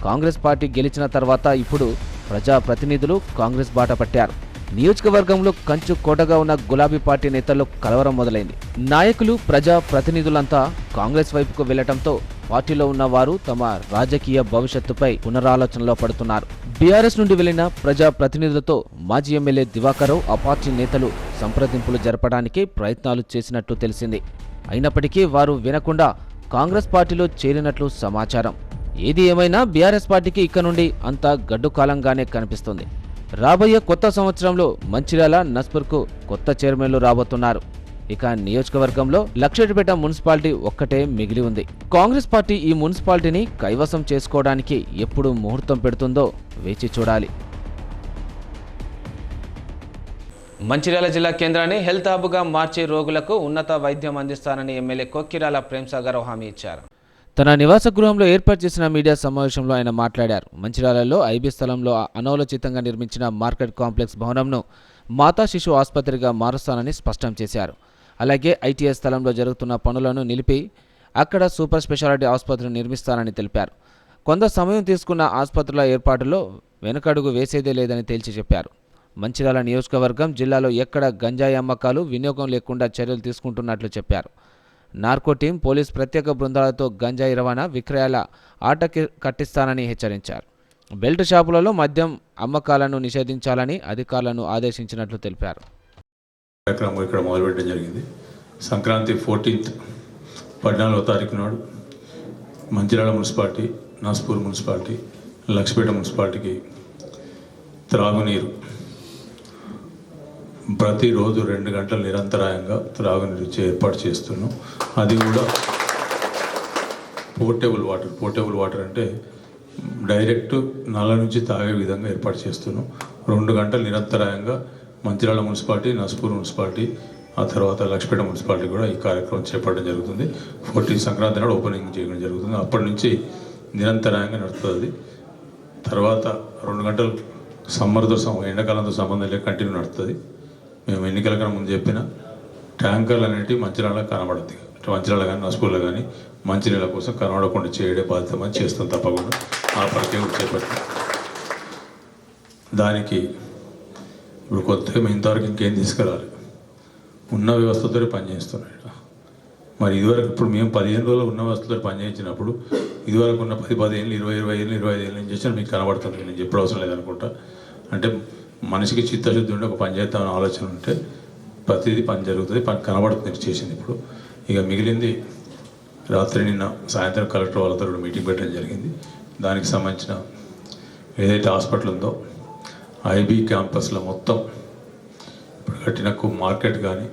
కాంగ్రెస్ పార్టీ గెలిచిన తర్వాత ఇప్పుడు ప్రజాప్రతినిధులు కాంగ్రెస్ బాట పట్టారు. నియోజకవర్గంలో కంచు కోటగా ఉన్న గులాబీ పార్టీ నేతల్లో కలవరం మొదలైంది. నాయకులు, ప్రజా ప్రతినిధులంతా కాంగ్రెస్ వైపుకు వెళ్లటంతో పార్టీలో ఉన్న వారు తమ రాజకీయ భవిష్యత్తుపై పునరాలోచనలో పడుతున్నారు. బీఆర్ఎస్ నుండి వెళ్లిన ప్రజా ప్రతినిధులతో మాజీ ఎమ్మెల్యే దివాకర్రావు ఆ పార్టీ నేతలు సంప్రదింపులు జరపడానికి ప్రయత్నాలు చేసినట్టు తెలిసింది. అయినప్పటికీ వారు వినకుండా కాంగ్రెస్ పార్టీలో చేరినట్లు సమాచారం. ఏది ఏమైనా బీఆర్ఎస్ పార్టీకి ఇక నుండి అంతా గడ్డు కాలంగానే కనిపిస్తుంది. రాబోయే కొత్త సంవత్సరంలో మంచిర్యాల, నస్పూర్కు కొత్త చైర్మన్లు రాబోతున్నారు. ఇక నియోజకవర్గంలో లక్షెట్టిపేట మున్సిపాలిటీ ఒక్కటే మిగిలి ఉంది. కాంగ్రెస్ పార్టీ ఈ మున్సిపాలిటీని కైవసం చేసుకోవడానికి ఎప్పుడు ముహూర్తం పెడుతుందో వేచి చూడాలి. మంచిర్యాల జిల్లా కేంద్రాన్ని హెల్త్ హబ్గా మార్చి రోగులకు ఉన్నత వైద్యం అందిస్తానని ఎమ్మెల్యే కొక్కిరాల ప్రేమ్సాగర్ హామీ ఇచ్చారు. తన నివాస గృహంలో ఏర్పాటు చేసిన మీడియా సమావేశంలో ఆయన మాట్లాడారు. మంచిర్యాలలో ఐబీ స్థలంలో అనాలోచితంగా నిర్మించిన మార్కెట్ కాంప్లెక్స్ భవనంను మాతా శిశు ఆసుపత్రిగా మారుస్తానని స్పష్టం చేశారు. అలాగే ఐటీఎస్ స్థలంలో జరుగుతున్న పనులను నిలిపి అక్కడ సూపర్ స్పెషాలిటీ ఆసుపత్రిని నిర్మిస్తానని తెలిపారు. కొంత సమయం తీసుకున్న ఆసుపత్రుల ఏర్పాటులో వెనుకడుగు వేసేదే లేదని తేల్చి చెప్పారు. మంచిర్యాల నియోజకవర్గం జిల్లాలో ఎక్కడ గంజాయి అమ్మకాలు, వినియోగం లేకుండా చర్యలు తీసుకుంటున్నట్లు చెప్పారు. నార్కో టీం, పోలీస్ ప్రత్యేక బృందాలతో గంజాయి రవాణా, విక్రయాల ఆట కట్టిస్తానని హెచ్చరించారు. బెల్ట్ షాపులలో మద్యం అమ్మకాలను నిషేధించాలని అధికారులను ఆదేశించినట్లు తెలిపారు. కార్యక్రమం ఇక్కడ మొదలుపెట్టడం జరిగింది. సంక్రాంతి 14th 14వ తారీఖు నాడు మంచిర్యాల మున్సిపాలిటీ, నస్పూర్ మున్సిపాలిటీ, లక్ష్మీపేట మున్సిపాలిటీకి త్రాగునీరు ప్రతిరోజు 2 గంటలు నిరంతరాయంగా త్రాగునీరు ఏర్పాటు చేస్తున్నాం. అది కూడా పోర్టబుల్ వాటర్ అంటే డైరెక్ట్ నల్ల నుంచి తాగే విధంగా ఏర్పాటు చేస్తున్నాం. 2 గంటలు నిరంతరాయంగా మంచిర్యాల మున్సిపాలిటీ, నస్పూర్ మున్సిపాలిటీ, ఆ తర్వాత లక్ష్మీపేట మున్సిపాలిటీ కూడా ఈ కార్యక్రమం చేపట్టడం జరుగుతుంది. 14 సంక్రాంతి నాడు ఓపెనింగ్ చేయడం జరుగుతుంది. అప్పటి నుంచి నిరంతరాయంగా నడుస్తుంది. తర్వాత 2 గంటలు సమ్మర్తో ఎండాకాలంతో సంబంధం లేక కంటిన్యూ నడుస్తుంది. మేము ఎన్నికల కన్నా ముందు చెప్పిన ట్యాంకర్లు అనేటివి మంచిర్యాల కనబడుతుంది. మంచిర్యాల కానీ నస్పూర్లో కానీ మంచినీళ్ళ కోసం కనబడకుండా చేయడే బాధ్యత చేస్తాం తప్పకుండా. ఆ ప్రక్రియ చేపట్టాం. దానికి ఇప్పుడు కొత్తగా మేము ఇంతవరకు ఇంకేం తీసుకురాలి, ఉన్న వ్యవస్థతో పనిచేస్తున్నాయి. మరి ఇదివరకు ఇప్పుడు మేము 15 రోజులు ఉన్న వ్యవస్థతో పనిచేయించినప్పుడు ఇదివరకు ఉన్న 10 ఏళ్ళు 20 ఏళ్ళు 25 ఏళ్ళు ఏం చేసినా మీకు కనబడుతుంది. నేను చెప్పడం అవసరం లేదనుకుంటా. అంటే మనిషికి చిత్తశుద్ధి ఉంటే ఒక పని చేద్దామని ఆలోచన ఉంటే ప్రతిదీ పని జరుగుతుంది, పని కనబడుతుంది చేసింది. ఇప్పుడు ఇక మిగిలింది రాత్రి నిన్న సాయంత్రం కలెక్టర్ వాళ్ళతో మీటింగ్ పెట్టడం జరిగింది. దానికి సంబంధించిన ఏదైతే హాస్పిటల్ ఉందో ఐబీ క్యాంపస్లో మొత్తం ఇప్పుడు కట్టిన మార్కెట్ కానీ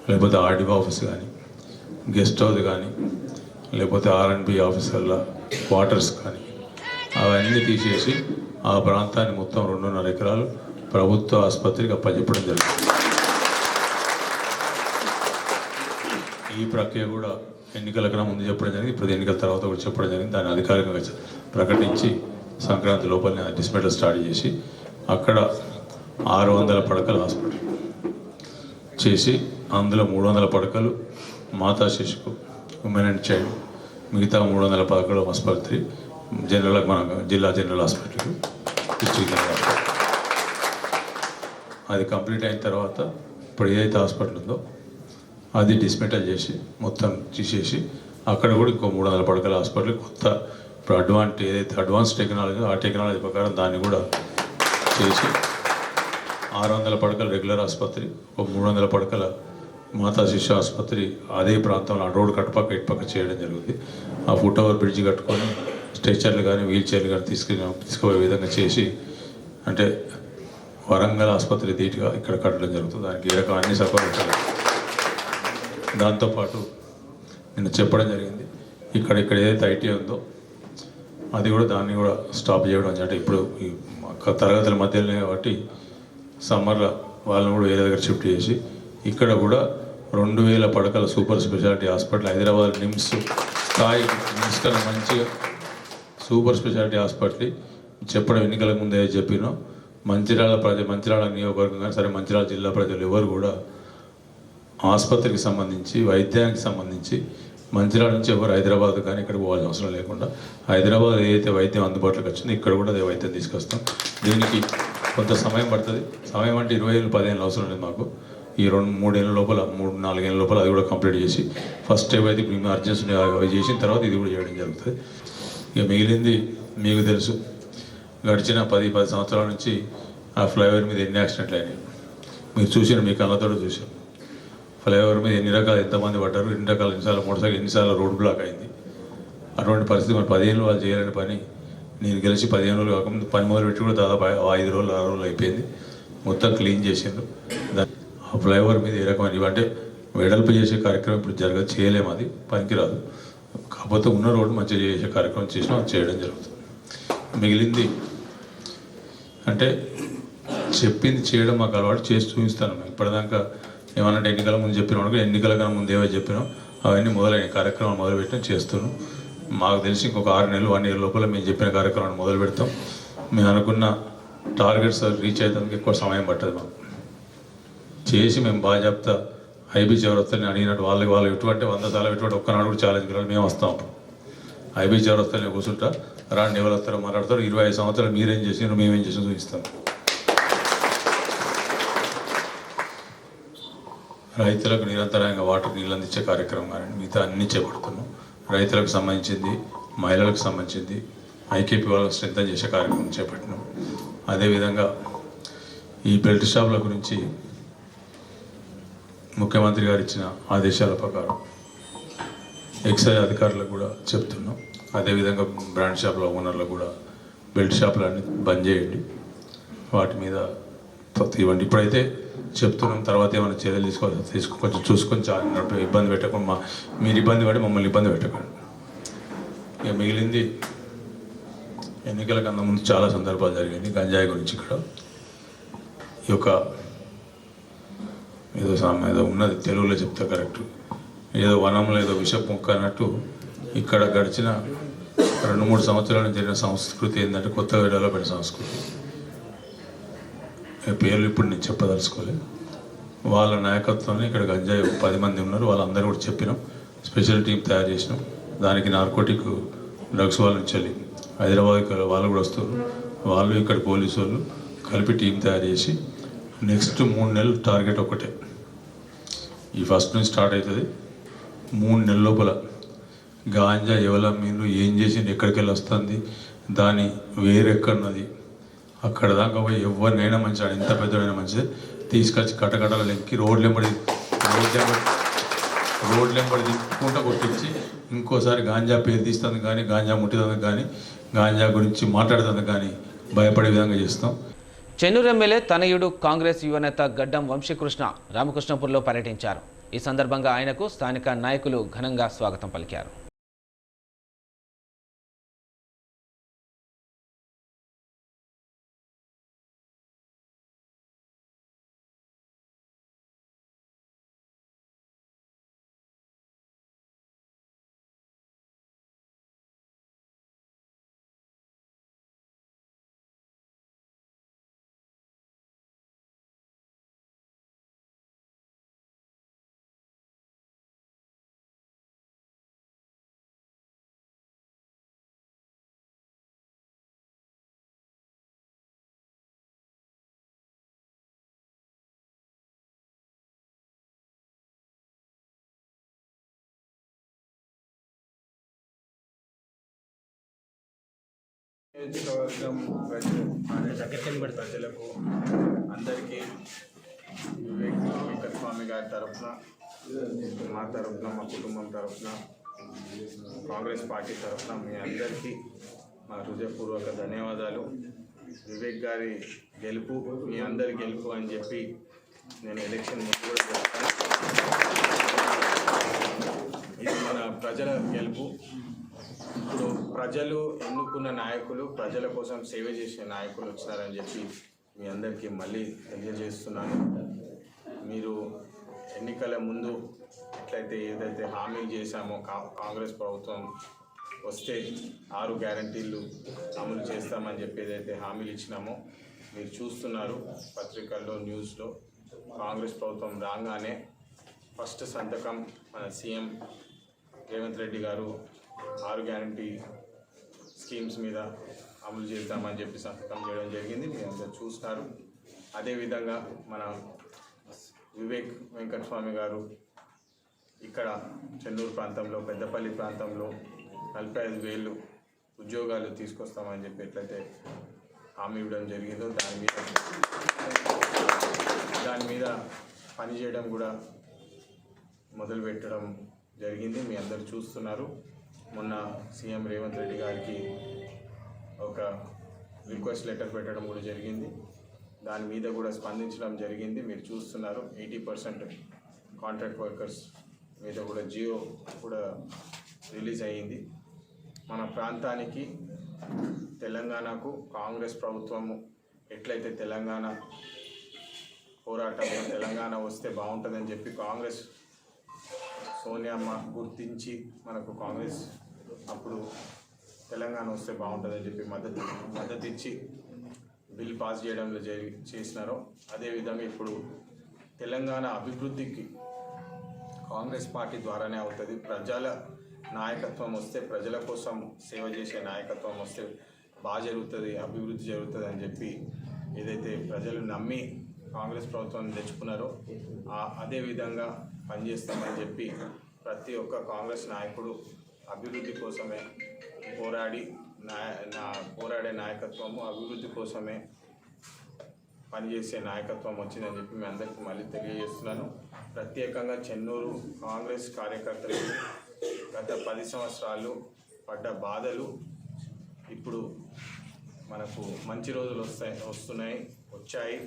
లేకపోతే ఆర్డీఓ ఆఫీస్ కానీ గెస్ట్ హౌస్ కానీ లేకపోతే R&B ఆఫీసర్ల క్వార్టర్స్ కానీ అవన్నీ తీసేసి ఆ ప్రాంతాన్ని మొత్తం 2.5 ఎకరాలు ప్రభుత్వ ఆసుపత్రికి అప్పచెప్పడం జరిగింది. ఈ ప్రక్రియ కూడా ఎన్నికల కన్నా ముందు చెప్పడం జరిగింది, ఇప్పుడు ఎన్నికల తర్వాత కూడా చెప్పడం జరిగింది. దాన్ని అధికారికంగా ప్రకటించి సంక్రాంతి లోపలనే డిస్మెంటల్ స్టార్ట్ చేసి అక్కడ 600 పడకల హాస్పిటల్ చేసి అందులో 300 పడకలు మాతా శిశువు ఉమెన్ అండ్ చైల్డ్, మిగతా 300 పడకలు ఆసుపత్రి జనరల్ మన జిల్లా general hospital district general hospital. అది కంప్లీట్ అయిన తర్వాత ఇప్పుడు ఏదైతే హాస్పిటల్ ఉందో అది డిస్మెంటల్ చేసి మొత్తం తీసేసి అక్కడ కూడా ఇంకో 300 పడకల హాస్పిటల్ కొత్త ఇప్పుడు ఏదైతే అడ్వాన్స్ టెక్నాలజీ ఆ టెక్నాలజీ ప్రకారం దాన్ని కూడా చేసి 600 పడకల రెగ్యులర్ ఆసుపత్రి, ఒక 300 పడకల మాతా శిశు ఆసుపత్రి అదే ప్రాంతంలో ఆ రోడ్ కట్టుపక్క ఇటుపక్క చేయడం జరుగుతుంది. ఆ ఫుట్ ఓవర్ బ్రిడ్జ్ కట్టుకొని స్ట్రెచర్లు కానీ వీల్ చైర్లు కానీ తీసుకుపోయే విధంగా చేసి అంటే వరంగల్ ఆసుపత్రి ధీటుగా ఇక్కడ కట్టడం జరుగుతుంది. దానికి ఏ రకం అన్ని సౌకర్యాలు. దాంతోపాటు నిన్న చెప్పడం జరిగింది ఇక్కడ ఏదైతే ఐటీ ఉందో అది కూడా దాన్ని కూడా స్టాప్ చేయడం. అంటే ఇప్పుడు ఈ తరగతుల మధ్యలోనే కాబట్టి సమ్మర్లో వాళ్ళని కూడా వేరే దగ్గర షిఫ్ట్ చేసి ఇక్కడ కూడా 2000 పడకల super speciality hospital Hyderabad NIMS స్థాయి నిమ్స్ కన్నా మంచిగా సూపర్ స్పెషాలిటీ హాస్పిటల్ చెప్పడం ఎన్నికల ముందే చెప్పినో మంచిర్యాల నియోజకవర్గం కానీ సరే మంచిర్యాల జిల్లా ప్రజలు ఎవరు కూడా ఆసుపత్రికి సంబంధించి వైద్యానికి సంబంధించి మంచిర్యాల నుంచి ఎవరు హైదరాబాద్ కానీ ఇక్కడ పోవాల్సిన అవసరం లేకుండా హైదరాబాద్ ఏదైతే వైద్యం అందుబాటులోకి వచ్చిందో ఇక్కడ కూడా అదే వైద్యం తీసుకొస్తాం. దీనికి కొంత సమయం పడుతుంది. సమయం అంటే 20 ఏళ్ళు 10 ఏళ్ళు అవసరం లేదు మాకు. ఈ 2-3 ఏళ్ళ లోపల 3-4 ఏళ్ళ లోపల అది కూడా కంప్లీట్ చేసి ఫస్ట్ స్టెప్ అయితే మేము అర్జెన్సీ అవి చేసిన తర్వాత ఇది కూడా చేయడం జరుగుతుంది. ఇక మిగిలింది మీకు తెలుసు, గడిచిన 10 సంవత్సరాల నుంచి ఆ ఫ్లైఓవర్ మీద ఎన్ని యాక్సిడెంట్లు అయినాయి మీరు చూసిన, మీ కళ్ళతో చూసాం. ఫ్లైఓవర్ మీద ఎన్ని రకాలు ఎంతమంది పడ్డారు, ఎన్నిసార్లు మోటార్సైకిల్ ఎన్నిసార్లు రోడ్ బ్లాక్ అయింది. అటువంటి పరిస్థితి మరి 15 ఏళ్ళు వాళ్ళు చేయలేని పని నేను గెలిచి 15 రోజులు కాకుండా పని మొదలు పెట్టి కూడా దాదాపు 5 రోజులు 6 రోజులు అయిపోయింది. మొత్తం క్లీన్ చేసిండ్రు. ఆ ఫ్లైఓవర్ మీద ఏ రకమైన అంటే వెడల్పు చేసే కార్యక్రమం ఇప్పుడు చేయలేము, అది పనికిరాదు. కాకపోతే ఉన్న రోడ్డు మంచిగా చేసే కార్యక్రమం చేసినా అది చేయడం జరుగుతుంది. మిగిలింది అంటే చెప్పింది చేయడం మాకు అలవాటు, చేసి చూపిస్తాను. మేము ఇప్పటిదాకా ఏమన్నా ఎన్నికల ముందు చెప్పిన వాడు ఎన్నికల కన్నా ముందు ఏవో చెప్పినాం అవన్నీ మొదలైన కార్యక్రమాలు మొదలుపెట్టిన చేస్తున్నాం. మాకు తెలిసి ఇంకొక 6 నెలలు 1 ఇయర్ లోపల మేము చెప్పిన కార్యక్రమాన్ని మొదలు పెడతాం. మేము అనుకున్న టార్గెట్స్ రీచ్ అయ్యేందుకు ఎక్కువ సమయం పట్టదు. మాకు చేసి మేము బాగా చెప్తా ఐబీ చౌరస్తాని అడిగినట్టు వాళ్ళు ఎటువంటి 100 సార్లు ఎటువంటి ఒక్కనాడు కూడా ఛాలెంజ్ కాదు. మేము వస్తాం అప్పుడు ఐబీ చౌరస్తాని కూర్చుంటా, రాండి ఎవరు వస్తారో మాట్లాడతారు. 25 సంవత్సరాలు మీరేం చేసినారు మేమేం చేసినా చూపిస్తాం. రైతులకు నిరంతరంగా నీళ్ళు అందించే కార్యక్రమం కానీ మిగతా అన్నీ చేపడుతున్నాం. రైతులకు సంబంధించింది, మహిళలకు సంబంధించింది, ఐకేపీ వాళ్ళకు స్ట్రెంథన్ చేసే కార్యక్రమం చేపట్టినాం. అదేవిధంగా ఈ బెల్ట్ షాపుల గురించి ముఖ్యమంత్రి గారు ఇచ్చిన ఆదేశాల ప్రకారం ఎక్సైజ్ అధికారులకు కూడా చెప్తున్నాం. అదేవిధంగా బ్రాండ్ షాపుల ఓనర్లకు కూడా బెల్ట్ షాపులన్నీ బంద్ చేయండి, వాటి మీద ఇవ్వండి. ఇప్పుడైతే చెప్తున్నాం, తర్వాత ఏమైనా చర్యలు కొంచెం చూసుకొని చాలా ఇబ్బంది పెట్టకుండా మీరు ఇబ్బంది పడి మమ్మల్ని ఇబ్బంది పెట్టకండి. ఇక మిగిలింది ఎన్నికల కన్నా ముందు చాలా సందర్భాలు జరిగింది గంజాయి గురించి. ఇక్కడ ఈ యొక్క ఏదో ఉన్నది, తెలుగులో చెప్తా కరెక్ట్, ఏదో వనంలో ఏదో విష ముక్క అన్నట్టు ఇక్కడ గడిచిన 2-3 సంవత్సరాల జరిగిన సంస్కృతి ఏంటంటే కొత్తగా డెవలప్ అయిన సంస్కృతి. పేర్లు ఇప్పుడు నేను చెప్పదలుచుకోలేదు. వాళ్ళ నాయకత్వాన్ని ఇక్కడ గంజాయి 10 మంది ఉన్నారు, వాళ్ళందరూ కూడా చెప్పినాం. స్పెషల్ టీం తయారు చేసినాం. దానికి నార్కోటిక్ డ్రగ్స్ వాళ్ళ నుంచి వెళ్ళి హైదరాబాద్ వాళ్ళు కూడా వస్తారు. వాళ్ళు ఇక్కడ పోలీసు వాళ్ళు కలిపి టీం తయారు చేసి నెక్స్ట్ 3 నెలలు టార్గెట్ ఒకటే. ఈ ఫస్ట్ నుంచి స్టార్ట్ అవుతుంది. 3 నెలల లోపల గాంజా ఎవల మీరు ఏం చేసింది, ఎక్కడికి వెళ్ళి వస్తుంది, దాని వేరెక్కడున్నది, అక్కడ దాకా పోయి ఎవరినైనా మంచిది, ఎంత పెద్దడైనా మంచిది, తీసుకొచ్చి కటకటాల లెక్కి రోడ్లెంబడి తిప్పుకుంటూ కొట్టించి ఇంకోసారి గాంజా పేరు తీస్తుంది కానీ, గాంజా ముట్టిదందుకు కానీ, గాంజా గురించి మాట్లాడుతుంది కానీ భయపడే విధంగా చేస్తాం. చెన్నూరు ఎమ్మెల్యే తనయుడు కాంగ్రెస్ యువనేత గడ్డం వంశీకృష్ణ రామకృష్ణపూర్లో పర్యటించారు. ఈ సందర్భంగా ఆయనకు స్థానిక నాయకులు ఘనంగా స్వాగతం పలికారు. ప్రజలకు అందరికీ వివేక్ వెంకటస్వామి గారి తరఫున, మా తరఫున, మా కుటుంబం తరఫున, కాంగ్రెస్ పార్టీ తరఫున మీ అందరికీ మా హృదయపూర్వక ధన్యవాదాలు. వివేక్ గారి గెలుపు మీ అందరి గెలుపు అని చెప్పి నేను ఎలక్షన్ ముందు కూడా చెప్తాను. ఇది మన ప్రజల గెలుపు. ఇప్పుడు ప్రజలు ఎన్నుకున్న నాయకులు, ప్రజల కోసం సేవ చేసే నాయకులు వచ్చినారని చెప్పి మీ అందరికీ మళ్ళీ తెలియజేస్తున్నాను. మీరు ఎన్నికల ముందు ఎట్లయితే ఏదైతే హామీలు చేశామో, కాంగ్రెస్ ప్రభుత్వం వస్తే 6 గ్యారంటీలు అమలు చేస్తామని చెప్పి ఏదైతే హామీలు ఇచ్చినామో మీరు చూస్తున్నారు పత్రికల్లో, న్యూస్లో. కాంగ్రెస్ ప్రభుత్వం రాగానే ఫస్ట్ సంతకం మన సీఎం రేవంత్ రెడ్డి గారు 6 గ్యారంటీ స్కీమ్స్ మీద అమలు చేద్దామని చెప్పి సంతకం చేయడం జరిగింది. మీరు అందరూ చూస్తారు. అదేవిధంగా మన వివేక్ వెంకటస్వామి గారు ఇక్కడ చెన్నూరు ప్రాంతంలో, పెద్దపల్లి ప్రాంతంలో 45,000 ఉద్యోగాలు తీసుకొస్తామని చెప్పి ఎట్లయితే హామీ ఇవ్వడం జరిగిందో దాని మీద పనిచేయడం కూడా మొదలుపెట్టడం జరిగింది. మీ అందరు చూస్తున్నారు. మొన్న సీఎం రేవంత్ రెడ్డి గారికి ఒక రిక్వెస్ట్ లెటర్ పెట్టడం కూడా జరిగింది. దాని మీద కూడా స్పందించడం జరిగింది. మీరు చూస్తున్నారు. 80% కాంట్రాక్ట్ వర్కర్స్ మీద కూడా జియో కూడా రిలీజ్ అయ్యింది. మన ప్రాంతానికి, తెలంగాణకు కాంగ్రెస్ ప్రభుత్వము ఎట్లయితే తెలంగాణ పోరాటంలో తెలంగాణ వస్తే బాగుంటుందని చెప్పి కాంగ్రెస్ సోనియమ్మ గుర్తించి మనకు కాంగ్రెస్ అప్పుడు తెలంగాణ వస్తే బాగుంటుందని చెప్పి మద్దతు ఇచ్చి బిల్ పాస్ చేయడంలో చేసినారో, అదేవిధంగా ఇప్పుడు తెలంగాణ అభివృద్ధికి కాంగ్రెస్ పార్టీ ద్వారానే అవుతుంది. ప్రజల నాయకత్వం వస్తే, ప్రజల కోసం సేవ చేసే నాయకత్వం వస్తే బాగా జరుగుతుంది, అభివృద్ధి జరుగుతుంది అని చెప్పి ఏదైతే ప్రజలు నమ్మి కాంగ్రెస్ ప్రభుత్వాన్ని తెచ్చుకున్నారో అదేవిధంగా పనిచేస్తామని చెప్పి ప్రతి ఒక్క కాంగ్రెస్ నాయకుడు అభివృద్ధి కోసమే పోరాడే నాయకత్వము, అభివృద్ధి కోసమే పనిచేసే నాయకత్వం వచ్చిందని చెప్పి మీ అందరికీ మళ్ళీ తెలియజేస్తున్నాను. ప్రత్యేకంగా చెన్నూరు కాంగ్రెస్ కార్యకర్తలు గత 10 సంవత్సరాలు పడ్డ బాధలు ఇప్పుడు మనకు మంచి రోజులు వచ్చాయి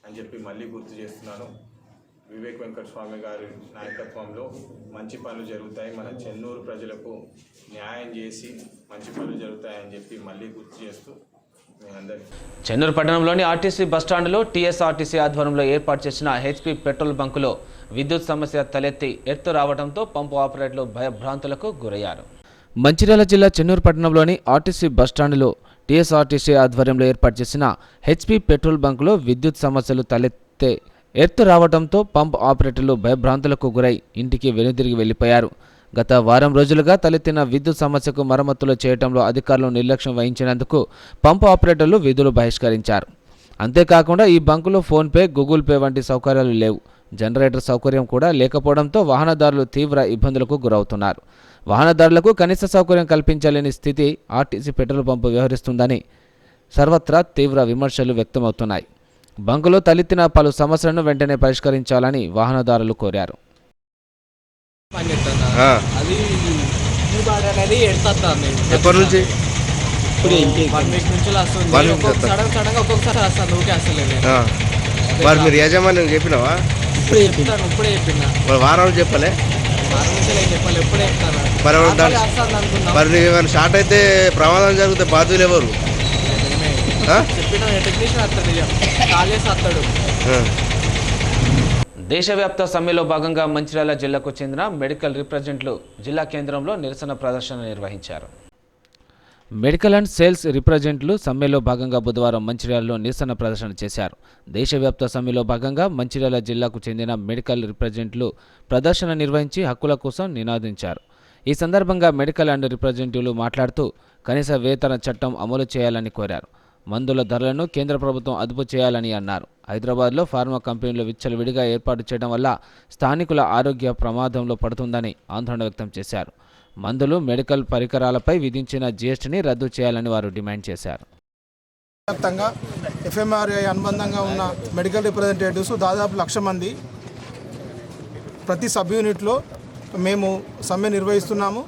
అని చెప్పి మళ్ళీ గుర్తు చేస్తున్నాను. వివేక్ వెంకటస్వామి గారి నాయకత్వంలో మంచి పనులు జరుగుతాయి. మన చెన్నూరు ప్రజలకు న్యాయం చేసి మంచి పనులు జరుగుతాయని చెప్పి మళ్ళీ గుర్తు చేస్తూ మీ అందరికీ. చెన్నూరు పట్టణంలోని ఆర్టీసీ బస్టాండ్లో టీఎస్ఆర్టీసీ ఆధ్వర్యంలో ఏర్పాటు చేసిన హెచ్పీ పెట్రోల్ బంకులో విద్యుత్ సమస్య తలెత్తి ఎత్తు రావడంతో పంపు ఆపరేటర్లు భయభ్రాంతులకు గురయ్యారు. మంచిర్యాల జిల్లా చెన్నూరు పట్టణంలోని ఆర్టీసీ బస్టాండ్లో టీఎస్ఆర్టీసీ ఆధ్వర్యంలో ఏర్పాటు చేసిన హెచ్పీ పెట్రోల్ బంకులో విద్యుత్ సమస్యలు తలెత్తే ఎత్తు రావడంతో పంప్ ఆపరేటర్లు భయభ్రాంతులకు గురై ఇంటికి వెనుదిరిగి వెళ్లిపోయారు. గత వారం రోజులుగా తలెత్తిన విద్యుత్ సమస్యకు మరమ్మతులు చేయడంలో అధికారులు నిర్లక్ష్యం వహించినందుకు పంపు ఆపరేటర్లు విధులు బహిష్కరించారు. అంతేకాకుండా ఈ బంకులో ఫోన్పే, గూగుల్ పే వంటి సౌకర్యాలు లేవు. జనరేటర్ సౌకర్యం కూడా లేకపోవడంతో వాహనదారులు తీవ్ర ఇబ్బందులకు గురవుతున్నారు. వాహనదారులకు కనీస సౌకర్యం కల్పించలేని స్థితి ఆర్టీసీ పెట్రోల్ పంపు వ్యవహరిస్తుందని సర్వత్రా తీవ్ర విమర్శలు వ్యక్తమవుతున్నాయి. బంకులో తలెత్తిన పలు సమస్యలను వెంటనే పరిష్కరించాలని వాహనదారులు కోరారు. అది అనేది ఎడతాను ఎప్పటి నుంచి ఇప్పుడు 1 వీక్ నుంచి వస్తుంది. సడన్గా ఒక్కొక్కసారి వస్తాను. ఊకే వస్తలేదు. మరి మీరు యజమాని చెప్పినావా? ఇప్పుడే చెప్పిన వారం చెప్పలే వారం నుంచి నేను చెప్పాలి. ఎప్పుడే చెప్తాను. మరి ఏమైనా షార్ట్ అయితే ప్రమాదం జరిగితే బాధ్యులు ఎవరు? చెప్పిన టెక్నీషియన్ వస్తాడు, కాల్ చేసి వస్తాడు. దేశవ్యాప్త సమ్మెలో భాగంగా మంచిర్యాల జిల్లాకు చెందిన మెడికల్ రిప్రజెంట్లు జిల్లా కేంద్రంలో నిరసన ప్రదర్శన నిర్వహించారు. మెడికల్ అండ్ సేల్స్ రిప్రజెంట్లు సమ్మెలో భాగంగా బుధవారం మంచిర్యాలలో నిరసన ప్రదర్శన చేశారు. దేశవ్యాప్త సమ్మెలో భాగంగా మంచిర్యాల జిల్లాకు చెందిన మెడికల్ రిప్రజెంట్లు ప్రదర్శన నిర్వహించి హక్కుల కోసం నినాదించారు. ఈ సందర్భంగా మెడికల్ అండ్ రిప్రజెంటివ్లు మాట్లాడుతూ కనీస వేతన చట్టం అమలు చేయాలని కోరారు. మందుల ధరలను కేంద్ర ప్రభుత్వం అదుపు చేయాలని అన్నారు. హైదరాబాద్లో ఫార్మా కంపెనీలు విచ్చలవిడిగా ఏర్పాటు చేయడం వల్ల స్థానికుల ఆరోగ్య ప్రమాదంలో పడుతుందని ఆందోళన వ్యక్తం చేశారు. మందులు, మెడికల్ పరికరాలపై విధించిన జీఎస్టీని రద్దు చేయాలని వారు డిమాండ్ చేశారు. వ్యాప్తంగా ఎఫ్ఎంఆర్ఐ అనుబంధంగా ఉన్న మెడికల్ రిప్రజెంటేటివ్స్ దాదాపు 1,00,000 మంది ప్రతి సబ్ యూనిట్లో మేము సమ్మె నిర్వహిస్తున్నాము.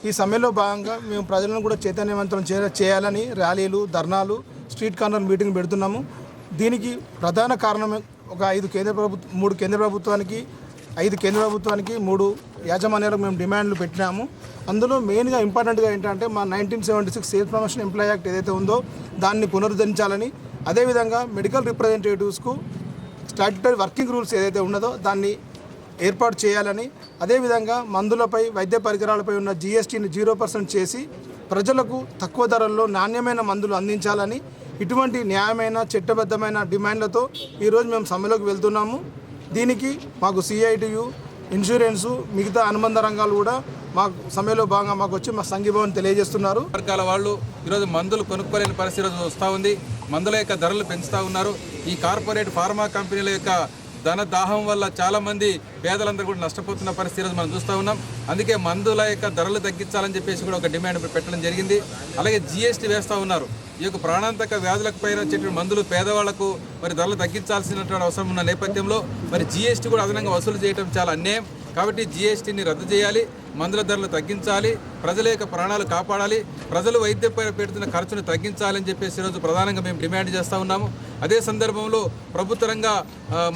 ఈ సమ్మెలో భాగంగా మేము ప్రజలను కూడా చైతన్యవంతం చేయాలని ర్యాలీలు, ధర్నాలు, స్ట్రీట్ కార్నర్ మీటింగ్ పెడుతున్నాము. దీనికి ప్రధాన కారణం ఒక 3 కేంద్ర ప్రభుత్వానికి, 5 కేంద్ర ప్రభుత్వానికి, 3 యాజమాన్యాలకు మేము డిమాండ్లు పెట్టినాము. అందులో మెయిన్గా ఇంపార్టెంట్గా ఏంటంటే మా 1976 సేల్స్ ప్రమోషన్ ఎంప్లాయీ యాక్ట్ ఏదైతే ఉందో దాన్ని పునరుద్ధరించాలని, అదేవిధంగా మెడికల్ రిప్రజెంటేటివ్స్కు స్టాట్యుటరీ వర్కింగ్ రూల్స్ ఏదైతే ఉన్నదో దాన్ని ఏర్పాటు చేయాలని, అదేవిధంగా మందులపై, వైద్య పరికరాలపై ఉన్న జీఎస్టీని 0% చేసి ప్రజలకు తక్కువ ధరల్లో నాణ్యమైన మందులు అందించాలని, ఇటువంటి న్యాయమైన చట్టబద్ధమైన డిమాండ్లతో ఈరోజు మేము సమ్మెలోకి వెళ్తున్నాము. దీనికి మాకు సిఐటియు, ఇన్సూరెన్సు, మిగతా అనుబంధ రంగాలు కూడా మాకు సమ్మెలో భాగంగా మాకు వచ్చి మా సంఘీభావం తెలియజేస్తున్నారు. వర్గాల వాళ్ళు ఈరోజు మందులు కొనుక్కోలేని పరిస్థితి ఈరోజు వస్తూ ఉంది. మందుల యొక్క ధరలు పెంచుతూ ఉన్నారు. ఈ కార్పొరేట్ ఫార్మా కంపెనీల యొక్క ధన దాహం వల్ల చాలామంది పేదలందరూ కూడా నష్టపోతున్న పరిస్థితి ఈరోజు మనం చూస్తూ ఉన్నాం. అందుకే మందుల యొక్క ధరలు తగ్గించాలని చెప్పేసి కూడా ఒక డిమాండ్ పెట్టడం జరిగింది. అలాగే జీఎస్టీ వేస్తూ ఉన్నారు. ఈ యొక్క ప్రాణాంతక వ్యాధులకు పైన వచ్చేటువంటి మందులు పేదవాళ్లకు మరి ధరలు తగ్గించాల్సినటువంటి అవసరం ఉన్న నేపథ్యంలో మరి జీఎస్టీ కూడా అదనంగా వసూలు చేయడం చాలా అన్యాయం. కాబట్టి జీఎస్టీని రద్దు చేయాలి, మందుల ధరలు తగ్గించాలి, ప్రజల యొక్క ప్రాణాలు కాపాడాలి, ప్రజలు వైద్యంపై పెడుతున్న ఖర్చును తగ్గించాలని చెప్పేసి ఈరోజు ప్రధానంగా మేము డిమాండ్ చేస్తూ ఉన్నాము. అదే సందర్భంలో ప్రభుత్వ రంగ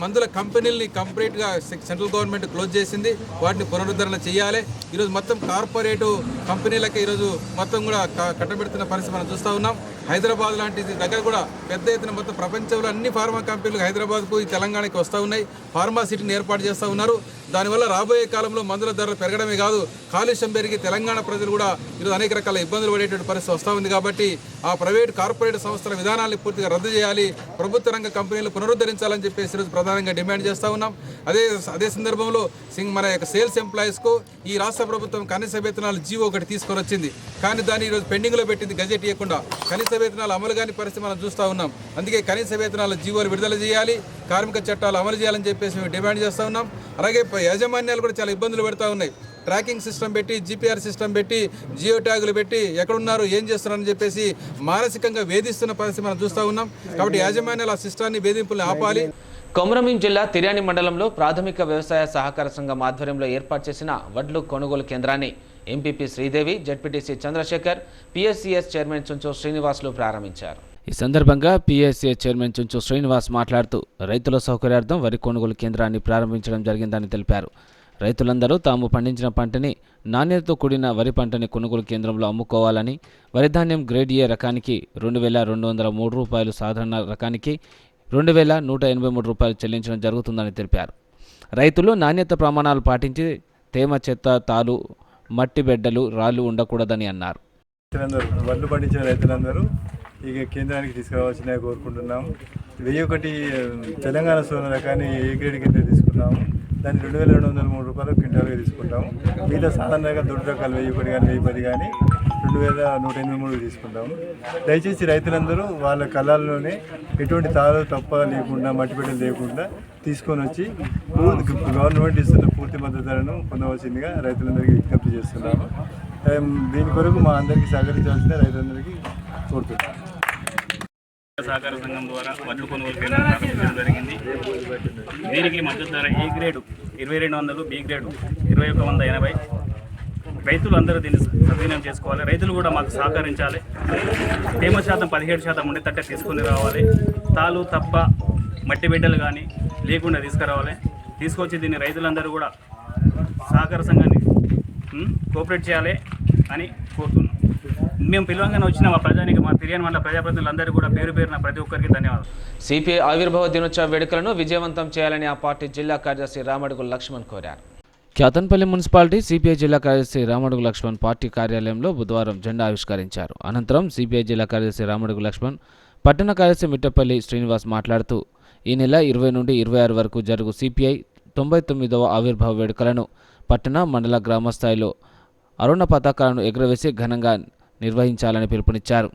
మందుల కంపెనీలని కంప్లీట్గా సెంట్రల్ గవర్నమెంట్ క్లోజ్ చేసింది. వాటిని పునరుద్ధరణ చేయాలి. ఈరోజు మొత్తం కార్పొరేటు కంపెనీలకి ఈరోజు మొత్తం కూడా కట్టబెడుతున్న పరిస్థితి మనం చూస్తూ ఉన్నాం. హైదరాబాద్ లాంటి దగ్గర కూడా పెద్ద ఎత్తున మొత్తం ప్రపంచంలో అన్ని ఫార్మా కంపెనీలు హైదరాబాద్కు, ఈ తెలంగాణకి వస్తూ ఉన్నాయి. ఫార్మా సిటీని ఏర్పాటు చేస్తూ ఉన్నారు. దానివల్ల రాబోయే కాలంలో మందుల ధరలు పెరగడమే కాదు, కాలుష్యం పెరిగి తెలంగాణ ప్రజలు కూడా ఈరోజు అనేక రకాల ఇబ్బందులు పడేటువంటి పరిస్థితి వస్తూ ఉంది. కాబట్టి ఆ ప్రైవేట్ కార్పొరేట్ సంస్థల విధానాన్ని పూర్తిగా రద్దు చేయాలి, ప్రభుత్వ రంగ కంపెనీలు పునరుద్ధరించాలని చెప్పేసి ఈరోజు ప్రధానంగా డిమాండ్ చేస్తూ ఉన్నాం. అదే సందర్భంలో మన యొక్క సేల్స్ ఎంప్లాయీస్కు ఈ రాష్ట్ర ప్రభుత్వం కనీస వేతనాలు జీవో ఒకటి తీసుకొని వచ్చింది. కానీ దాన్ని ఈరోజు పెండింగ్లో పెట్టింది, గజెట్ ఇవ్వకుండా. కనీస వేతనాలు అమలు కాని పరిస్థితి మనం చూస్తూ ఉన్నాం. అందుకే కనీస వేతనాల జీవోలు విడుదల చేయాలి, కార్మిక చట్టాలు అమలు చేయాలని చెప్పేసి మేము డిమాండ్ చేస్తూ ఉన్నాం. అలాగే యాజమాన్యాలు కూడా చాలా ఇబ్బందులు పెడతా ఉన్నాయి. ట్రాకింగ్ సిస్టమ్ పెట్టి, జీపీఆర్ సిస్టమ్ పెట్టి, జియో ట్యాగులు పెట్టి ఎక్కడున్నారు, ఏం చేస్తున్నారని చెప్పేసి మానసికంగా వేధిస్తున్న పరిస్థితి మనం చూస్తూ ఉన్నాం. కాబట్టి యాజమాన్యాలు ఆ సిస్టాన్ని, వేధింపుల్ని ఆపాలి. కొమరంభీం జిల్లా తిర్యాని మండలంలో ప్రాథమిక వ్యవసాయ సహకార సంఘం ఆధ్వర్యంలో ఏర్పాటు చేసిన వడ్లు కొనుగోలు కేంద్రాన్ని MPP Sridevi, ZPTC Chandrashekar, PSCS chairman Chunchu Srinivasulu ప్రారంభించారు. ఈ సందర్భంగా పిఎస్సిఎస్ చైర్మన్ చుంచు శ్రీనివాస్ మాట్లాడుతూ రైతుల సౌకర్యార్థం వరి కొనుగోలు కేంద్రాన్ని ప్రారంభించడం జరిగిందని తెలిపారు. రైతులందరూ తాము పండించిన పంటని నాణ్యతతో కూడిన వరి పంటని కొనుగోలు కేంద్రంలో అమ్ముకోవాలని, వరి ధాన్యం గ్రేడ్ ఏ రకానికి 2,203 రూపాయలు, సాధారణ రకానికి 2,183 రూపాయలు చెల్లించడం జరుగుతుందని తెలిపారు. రైతులు నాణ్యత ప్రమాణాలు పాటించి తేమ, చెత్త, తాలు, మట్టి బెడ్డలు, రాళ్లు ఉండకూడదని అన్నారు. వడ్లు పండించిన రైతులందరూ ఇక కేంద్రానికి తీసుకురావాల్సిందిగా కోరుకుంటున్నాము. 1001 తెలంగాణ సోన రకాన్ని ఏ గ్రేడ్ కింద తీసుకున్నాము. దాన్ని 2,203 రూపాయలు క్వింటాల్గా తీసుకుంటాము. మిగతా సాధారణంగా దొడ్డు రకాలు 1001 కానీ 1010 కానీ 2,183 తీసుకుంటాము. దయచేసి రైతులందరూ వాళ్ళ కళ్ళల్లోనే ఎటువంటి తాళు తప్ప లేకుండా, మట్టిపెట్టలు లేకుండా తీసుకొని వచ్చి గవర్నమెంట్ ఇస్తున్న పూర్తి మద్దతులను పొందవలసిందిగా రైతులందరికీ విజ్ఞప్తి చేస్తున్నాము. దీని కొరకు మా అందరికీ సహకరించాల్సిన రైతులందరికీ కోరుతున్నాము. సహకార సంఘం ద్వారా వడ్లు కొనుగోలు కేంద్రం ప్రారంభించడం జరిగింది. దీనికి మద్దతు ధర ఏ గ్రేడు 2,200, బి గ్రేడు 2,180. రైతులు అందరూ దీన్ని సద్వినియోగం చేసుకోవాలి. రైతులు కూడా మాకు సహకరించాలి. తేమ శాతం 17% ఉండేటట్టే తీసుకుని రావాలి. తాలు తప్ప మట్టి బిడ్డలు కానీ లేకుండా తీసుకురావాలి. తీసుకొచ్చి దీన్ని రైతులందరూ కూడా సహకార సంఘాన్ని కోఆపరేట్ చేయాలి అని కోరుతున్నాం. మేము పిలవంగానే వచ్చిన మా ప్రజానికి, మా తిరిగిన వాళ్ళ ప్రజాప్రతినిధులందరూ కూడా పేరు పేరున ప్రతి ఒక్కరికి ధన్యవాదాలు. సిపిఐ ఆవిర్భావ దినోత్సవ వేడుకలను విజయవంతం చేయాలని ఆ పార్టీ జిల్లా కార్యదర్శి రామడుగు లక్ష్మణ్ కోరారు. క్యాతన్పల్లి మున్సిపాలిటీ సిపిఐ జిల్లా కార్యదర్శి రామడుగు లక్ష్మణ్ పార్టీ కార్యాలయంలో బుధవారం జెండా ఆవిష్కరించారు. అనంతరం సిపిఐ జిల్లా కార్యదర్శి రామడుగు లక్ష్మణ్, పట్టణ కార్యదర్శి మిట్టపల్లి శ్రీనివాస్ మాట్లాడుతూ ఈ నెల 20 నుండి 26 వరకు జరుగు సిపిఐ 99వ ఆవిర్భావ వేడుకలను పట్టణ, మండల, గ్రామ స్థాయిలో అరుణ పతాకాలను ఎగురవేసి ఘనంగా నిర్వహించాలని పిలుపునిచ్చారు.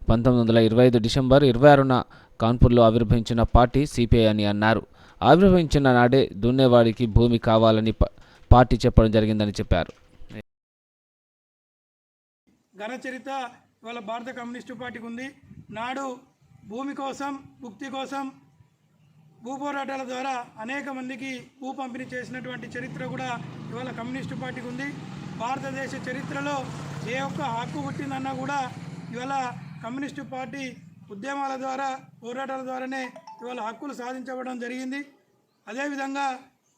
1925 డిసెంబర్ 26న కాన్పూర్లో ఆవిర్భవించిన పార్టీ సిపిఐ అని అన్నారు. ఆవిర్భవించిన నాడే దున్నేవాడికి భూమి కావాలని పార్టీ చెప్పడం జరిగిందని చెప్పారు. ఘన చరిత్ర ఇవాళ భారత కమ్యూనిస్టు పార్టీకి ఉంది. నాడు భూమి కోసం, భుక్తి కోసం భూ పోరాటాల ద్వారా అనేక మందికి భూ పంపిణీ చేసినటువంటి చరిత్ర కూడా ఇవాళ కమ్యూనిస్టు పార్టీకి ఉంది. భారతదేశ చరిత్రలో ఏ ఒక్క హక్కు పుట్టిందన్నా కూడా ఇవాళ కమ్యూనిస్టు పార్టీ ఉద్యమాల ద్వారా, పోరాటాల ద్వారానే ఇవాళ హక్కులు సాధించబడడం జరిగింది. అదేవిధంగా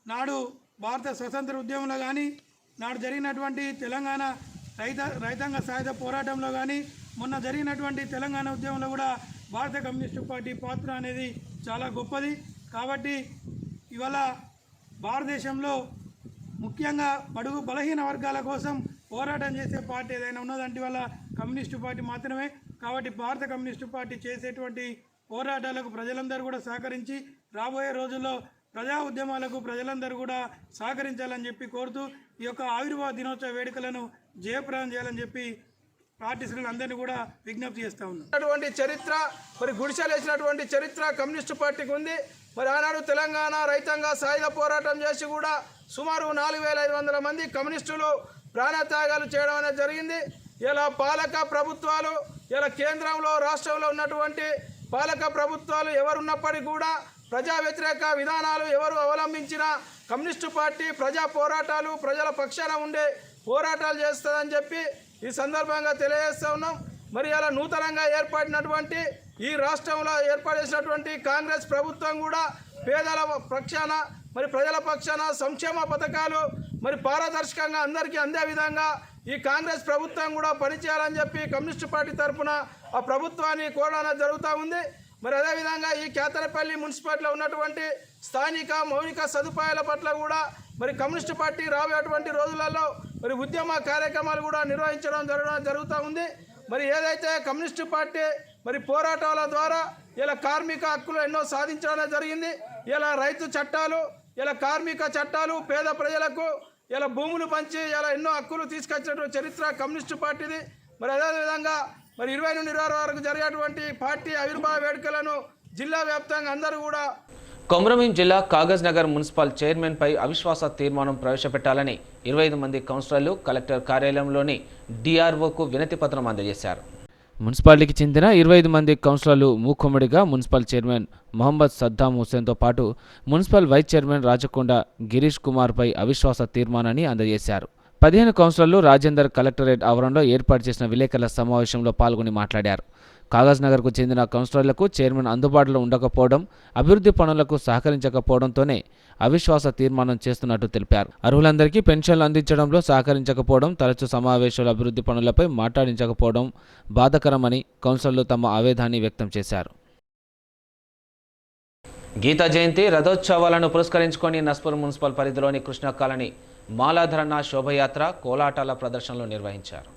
నాడు భారత స్వతంత్ర ఉద్యమంలో కానీ, నాడు జరిగినటువంటి తెలంగాణ రైతాంగ సాయుధ పోరాటంలో కానీ, మొన్న జరిగినటువంటి తెలంగాణ ఉద్యమంలో కూడా భారత కమ్యూనిస్టు పార్టీ పాత్ర అనేది చాలా గొప్పది. కాబట్టి ఇవాళ భారతదేశంలో ముఖ్యంగా బడుగు బలహీన వర్గాల కోసం పోరాటం చేసే పార్టీ ఏదైనా ఉన్నదంటే వల్ల కమ్యూనిస్టు పార్టీ మాత్రమే. కాబట్టి భారత కమ్యూనిస్టు పార్టీ చేసేటువంటి పోరాటాలకు ప్రజలందరూ కూడా సహకరించి రాబోయే రోజుల్లో ప్రజా ఉద్యమాలకు ప్రజలందరూ కూడా సహకరించాలని చెప్పి కోరుతూ ఈ యొక్క ఆవిర్భావ దినోత్సవ వేడుకలను జయప్రదం చేయాలని చెప్పి పార్టీ శ్రేణులందరినీ కూడా విజ్ఞప్తి చేస్తూ ఉన్నాం. అటువంటి చరిత్ర, మరి గుడిసెలేసినటువంటి చరిత్ర కమ్యూనిస్టు పార్టీకి ఉంది. మరి ఆనాడు తెలంగాణ రైతాంగ సాయుధ పోరాటం చేసి కూడా సుమారు 4,500 మంది కమ్యూనిస్టులు ప్రాణత్యాగాలు చేయడం అనేది జరిగింది. ఇలా పాలక ప్రభుత్వాలు, ఇలా కేంద్రంలో, రాష్ట్రంలో ఉన్నటువంటి పాలక ప్రభుత్వాలు ఎవరున్నప్పటికీ కూడా ప్రజా వ్యతిరేక విధానాలు ఎవరు అవలంబించినా కమ్యూనిస్టు పార్టీ ప్రజా పోరాటాలు, ప్రజల పక్షాన ఉండే పోరాటాలు చేస్తుందని చెప్పి ఈ సందర్భంగా తెలియజేస్తూ ఉన్నాం. మరి అలా నూతనంగా ఏర్పడినటువంటి ఈ రాష్ట్రంలో ఏర్పాటు చేసినటువంటి కాంగ్రెస్ ప్రభుత్వం కూడా పేదల పక్షాన, మరి ప్రజల పక్షాన సంక్షేమ పథకాలు మరి పారదర్శకంగా అందరికీ అందే విధంగా ఈ కాంగ్రెస్ ప్రభుత్వం కూడా పనిచేయాలని చెప్పి కమ్యూనిస్టు పార్టీ తరఫున ఆ ప్రభుత్వాన్ని కోరడం జరుగుతూ ఉంది. మరి అదేవిధంగా ఈ కేతనపల్లి మున్సిపాలిటీలో ఉన్నటువంటి స్థానిక మౌలిక సదుపాయాల పట్ల కూడా మరి కమ్యూనిస్టు పార్టీ రాబోయేటువంటి రోజులలో మరి ఉద్యమ కార్యక్రమాలు కూడా నిర్వహించడం జరుగుతూ ఉంది. మరి ఏదైతే కమ్యూనిస్టు పార్టీ మరి పోరాటాల ద్వారా ఇలా కార్మిక హక్కులు ఎన్నో సాధించడం జరిగింది. ఇలా రైతు చట్టాలు, ఇలా కార్మిక చట్టాలు, పేద ప్రజలకు ఇలా భూములు పంచి ఇలా ఎన్నో హక్కులు తీసుకొచ్చినటువంటి చరిత్ర కమ్యూనిస్టు పార్టీది. మరి అదేవిధంగా మరి 20 నుండి 26 వరకు జరిగేటువంటి పార్టీ ఆవిర్భావ వేడుకలను జిల్లా వ్యాప్తంగా అందరూ కూడా. కొమరంభీం జిల్లా కాగజ్ నగర్ మున్సిపల్ చైర్మన్పై అవిశ్వాస తీర్మానం ప్రవేశపెట్టాలని 25 మంది కౌన్సిలర్లు కలెక్టర్ కార్యాలయంలోని డిఆర్ఓకు వినతి పత్రం అందజేశారు. మున్సిపాలిటీకి చెందిన 25 మంది కౌన్సిలర్లు మూకుమ్మడిగా మున్సిపల్ చైర్మన్ మొహమ్మద్ సద్దాం హుసేన్తో పాటు municipal vice chairman Rachakonda Girish కుమార్పై అవిశ్వాస తీర్మానాన్ని అందజేశారు. 15 కౌన్సిలర్లు రాజేందర్ కలెక్టరేట్ ఆవరణలో ఏర్పాటు చేసిన విలేకరుల సమావేశంలో పాల్గొని మాట్లాడారు. కాగజ్ నగర్కు చెందిన కౌన్సిలర్లకు చైర్మన్ అందుబాటులో ఉండకపోవడం, అభివృద్ధి పనులకు సహకరించకపోవడంతోనే అవిశ్వాస తీర్మానం చేస్తున్నట్టు తెలిపారు. అర్హులందరికీ పెన్షన్లు అందించడంలో సహకరించకపోవడం, తరచూ సమావేశాలు అభివృద్ధి పనులపై మాట్లాడించకపోవడం బాధాకరమని కౌన్సిలర్లు తమ ఆవేదనాన్ని వ్యక్తం చేశారు. గీతా జయంతి రథోత్సవాలను పురస్కరించుకొని నస్పూర్ మున్సిపల్ పరిధిలోని కృష్ణ కాలనీ మాలాధరణ శోభయాత్ర, కోలాటాల ప్రదర్శనలు నిర్వహించారు.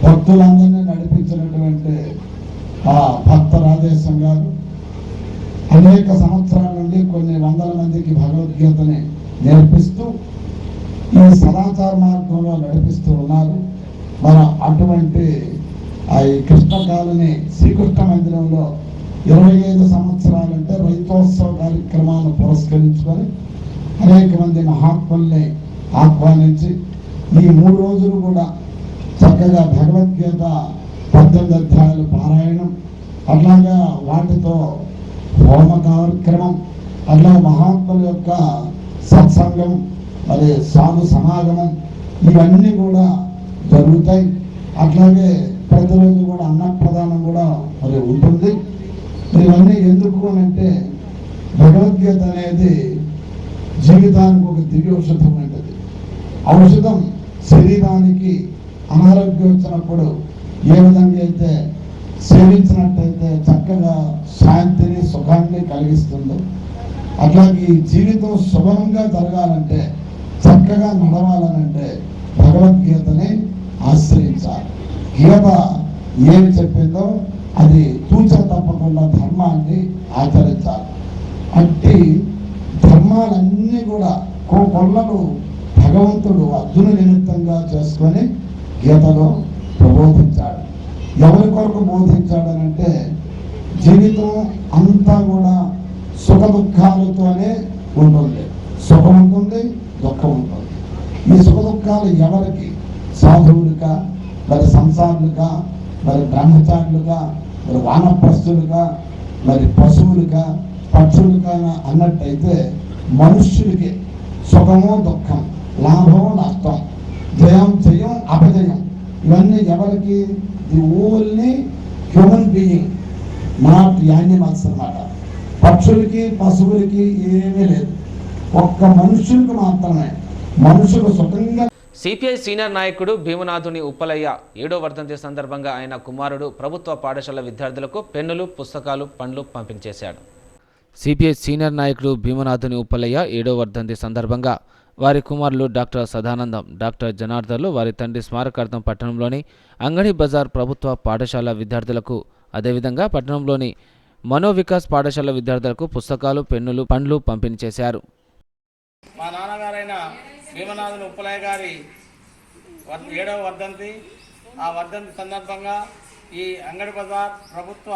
భక్తులందరినీ నడిపించినటువంటి ఆ భక్త రాజేశం గారు అనేక సంవత్సరాల నుండి కొన్ని వందల మందికి భగవద్గీతని నేర్పిస్తూ ఈ సదాచార మార్గంలో నడిపిస్తూ ఉన్నారు. మన అటువంటి ఈ కృష్ణ కాలనీ శ్రీకృష్ణ మందిరంలో 25 సంవత్సరాలంటే రైతోత్సవ కార్యక్రమాలను పురస్కరించుకొని అనేక మంది మహాత్ముల్ని ఆహ్వానించి ఈ 3 రోజులు కూడా చక్కగా భగవద్గీత 18 అధ్యాయాలు పారాయణం, అట్లాగా వాటితో హోమ కార్యక్రమం, అట్లా మహాత్ముల యొక్క సత్సంగం, మరి సాధు సమాగమం ఇవన్నీ కూడా జరుగుతాయి. అట్లాగే ప్రతిరోజు కూడా అన్నప్రదానం కూడా మరి ఉంటుంది. ఇవన్నీ ఎందుకు అంటే భగవద్గీత అనేది జీవితానికి ఒక దివ్య ఔషధం ఉంటుంది. ఔషధం శరీరానికి అనారోగ్యం వచ్చినప్పుడు ఏ విధంగా అయితే సేవించినట్టయితే చక్కగా శాంతిని సుఖాన్ని కలిగిస్తుందో, అట్లాగే ఈ జీవితం శుభంగా జరగాలంటే, చక్కగా నడవాలనంటే భగవద్గీతని ఆశ్రయించాలి. గీత ఏమి చెప్పిందో అది తూచ తప్పకుండా ధర్మాన్ని ఆచరించాలి. అట్టి ధర్మాలన్నీ కూడా కొల్లలు భగవంతుడు అర్జున నిమిత్తంగా చేసుకొని గీతలో ప్రబోధించాడు. ఎవరి కొరకు బోధించాడనంటే జీవితం అంతా కూడా సుఖ దుఃఖాలతోనే ఉంటుంది. సుఖం ఉంటుంది, దుఃఖం ఉంటుంది. ఈ సుఖ దుఃఖాలు ఎవరికి? సాధువులుగా, మరి సంసారులుగా, మరి బ్రహ్మచారులుగా, మరి వానప్రస్థులుగా, మరి పశువులుగా, పక్షులుగా అన్నట్టయితే మనుష్యుడికి సుఖము దుఃఖం, లాభం నష్టం, జయం జయం అపజయం ఇవన్నీ ఎవరికి? The only human being, not animals అన్నమాట. పక్షులకి పశువులకి ఏమీ లేదు, ఒక్క మనుషులకు మాత్రమే. మనుషులు సుఖంగా. సిపిఐ సీనియర్ నాయకుడు భీమనాథుని ఉప్పలయ్య 7వ వర్ధంతి సందర్భంగా ఆయన కుమారుడు ప్రభుత్వ పాఠశాల విద్యార్థులకు పెన్నులు, పుస్తకాలు, పండ్లు పంపిణీ చేశాడు. సిపిఐ సీనియర్ నాయకుడు భీమనాథుని ఉప్పలయ్య 7వ వర్ధంతి సందర్భంగా వారి కుమారులు డాక్టర్ సదానందం, డాక్టర్ జనార్దన్లు వారి తండ్రి స్మారకార్థం పట్టణంలోని అంగడి బజార్ ప్రభుత్వ పాఠశాల విద్యార్థులకు, అదేవిధంగా పట్టణంలోని మనోవికాస్ పాఠశాల విద్యార్థులకు పుస్తకాలు, పెన్నులు, పండ్లు పంపిణీ చేశారు. మా నాన్నగారైన భీమనాథుని ఉప్పలయ్య గారి 7వ వర్ధంతి. ఆ వర్ధంతి సందర్భంగా ఈ అంగడి బజార్ ప్రభుత్వ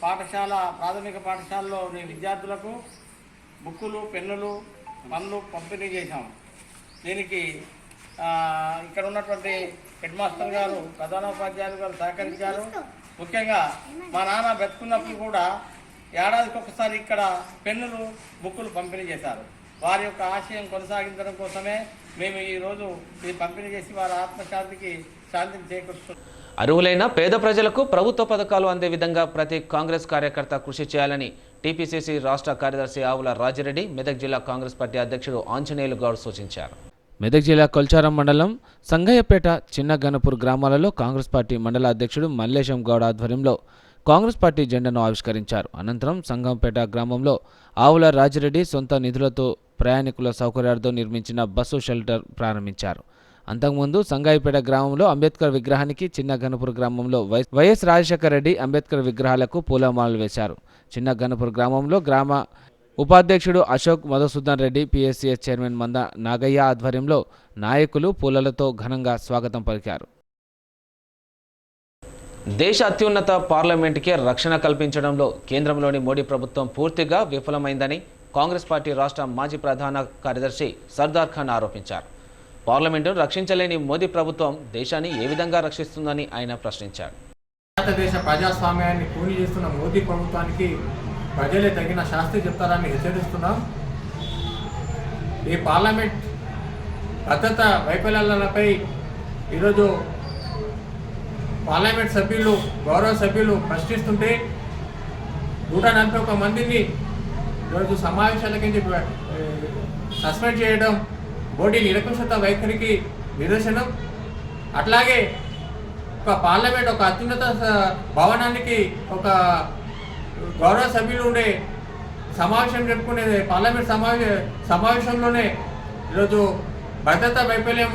పాఠశాల, ప్రాథమిక పాఠశాలలోని విద్యార్థులకు బుక్కులు, పెన్నులు, పండ్లు పంపిణీ చేశాం. దీనికి ఇక్కడ ఉన్నటువంటి హెడ్ మాస్టర్ గారు, ప్రధానోపాధ్యాయులు గారు సహకరించారు. ముఖ్యంగా మా నాన్న బ్రతుకున్నప్పుడు కూడా ఏడాదికి ఒకసారి ఇక్కడ పెన్నులు, బుక్కులు పంపిణీ చేశారు. వారి యొక్క ఆశయం కొనసాగించడం కోసమే మేము ఈరోజు ఇది పంపిణీ చేసి వారి ఆత్మశాంతికి శాంతిని చేకూరుస్తున్నాం. అర్హులైన పేద ప్రజలకు ప్రభుత్వ పథకాలు అందే విధంగా ప్రతి కాంగ్రెస్ కార్యకర్త కృషి చేయాలని టీపీసీసీ రాష్ట్ర కార్యదర్శి ఆవుల రాజిరెడ్డి, మెదక్ జిల్లా కాంగ్రెస్ పార్టీ అధ్యక్షుడు ఆంజనేయులు గౌడ్ సూచించారు. మెదక్ జిల్లా కొల్చారం మండలం సంగయ్యపేట చిన్న గణపూర్ గ్రామాలలో కాంగ్రెస్ పార్టీ మండల అధ్యక్షుడు మల్లేశం గౌడ్ ఆధ్వర్యంలో కాంగ్రెస్ పార్టీ జెండాను ఆవిష్కరించారు. అనంతరం సంగంపేట గ్రామంలో ఆవుల రాజిరెడ్డి సొంత నిధులతో ప్రయాణికుల సౌకర్యార్థం నిర్మించిన బస్సు షెల్టర్ ప్రారంభించారు. అంతకుముందు సంగాయిపేట గ్రామంలో అంబేద్కర్ విగ్రహానికి, చిన్న గణపూర్ గ్రామంలో వైఎస్ రాజశేఖర రెడ్డి అంబేద్కర్ విగ్రహాలకు పూలమాలలు వేశారు. చిన్న గణపూర్ గ్రామంలో గ్రామ ఉపాధ్యక్షుడు అశోక్ మధుసూదన్ రెడ్డి, పిఎస్సిఎస్ చైర్మన్ మంద నాగయ్య ఆధ్వర్యంలో నాయకులు పూలలతో ఘనంగా స్వాగతం పలికారు. దేశ అత్యున్నత పార్లమెంటుకే రక్షణ కల్పించడంలో కేంద్రంలోని మోడీ ప్రభుత్వం పూర్తిగా విఫలమైందని కాంగ్రెస్ పార్టీ రాష్ట్ర మాజీ ప్రధాన కార్యదర్శి సర్దార్ ఖాన్ ఆరోపించారు. పార్లమెంటును రక్షించలేని మోదీ ప్రభుత్వం దేశాన్ని ఏ విధంగా రక్షిస్తుందని ఆయన ప్రశ్నించారు. భారతదేశ ప్రజాస్వామ్యాన్ని కూని చేస్తున్న మోదీ ప్రభుత్వానికి ప్రజలే తగిన శాస్తి చెప్తారని హెచ్చరిస్తున్నాం. ఈ పార్లమెంట్ భద్రత వైఫల్యాలపై ఈరోజు పార్లమెంట్ సభ్యులు, గౌరవ సభ్యులు ప్రశ్నిస్తుంటే 141 మందిని ఈరోజు సమావేశాలకి సస్పెండ్ చేయడం మోడీ నిరంకుశత వైఖరికి నిదర్శనం. అట్లాగే ఒక పార్లమెంట్, ఒక అత్యున్నత భవనానికి ఒక గౌరవ సభ్యులు ఉండే సమావేశం జరుపుకునే పార్లమెంట్ సమావేశంలోనే ఈరోజు భద్రతా వైఫల్యం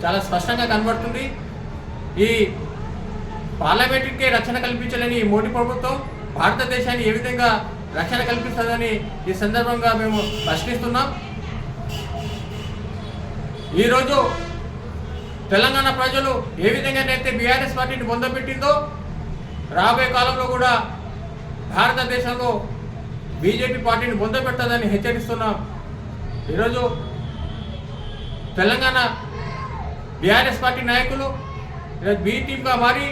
చాలా స్పష్టంగా కనబడుతుంది. ఈ పార్లమెంట్కే రక్షణ కల్పించలేని ఈ మోడీ ప్రభుత్వం భారతదేశాన్ని ఏ విధంగా రక్షణ కల్పిస్తుందని ఈ సందర్భంగా మేము ప్రశ్నిస్తున్నాం. ఈరోజు తెలంగాణ ప్రజలు ఏ విధంగానైతే బీఆర్ఎస్ పార్టీని పొందబెట్టిందో రాబోయే కాలంలో కూడా భారతదేశంలో బీజేపీ పార్టీని పొందబెట్టదని హెచ్చరిస్తున్నాం. ఈరోజు తెలంగాణ బీఆర్ఎస్ పార్టీ నాయకులు బీ టీమ్గా మారి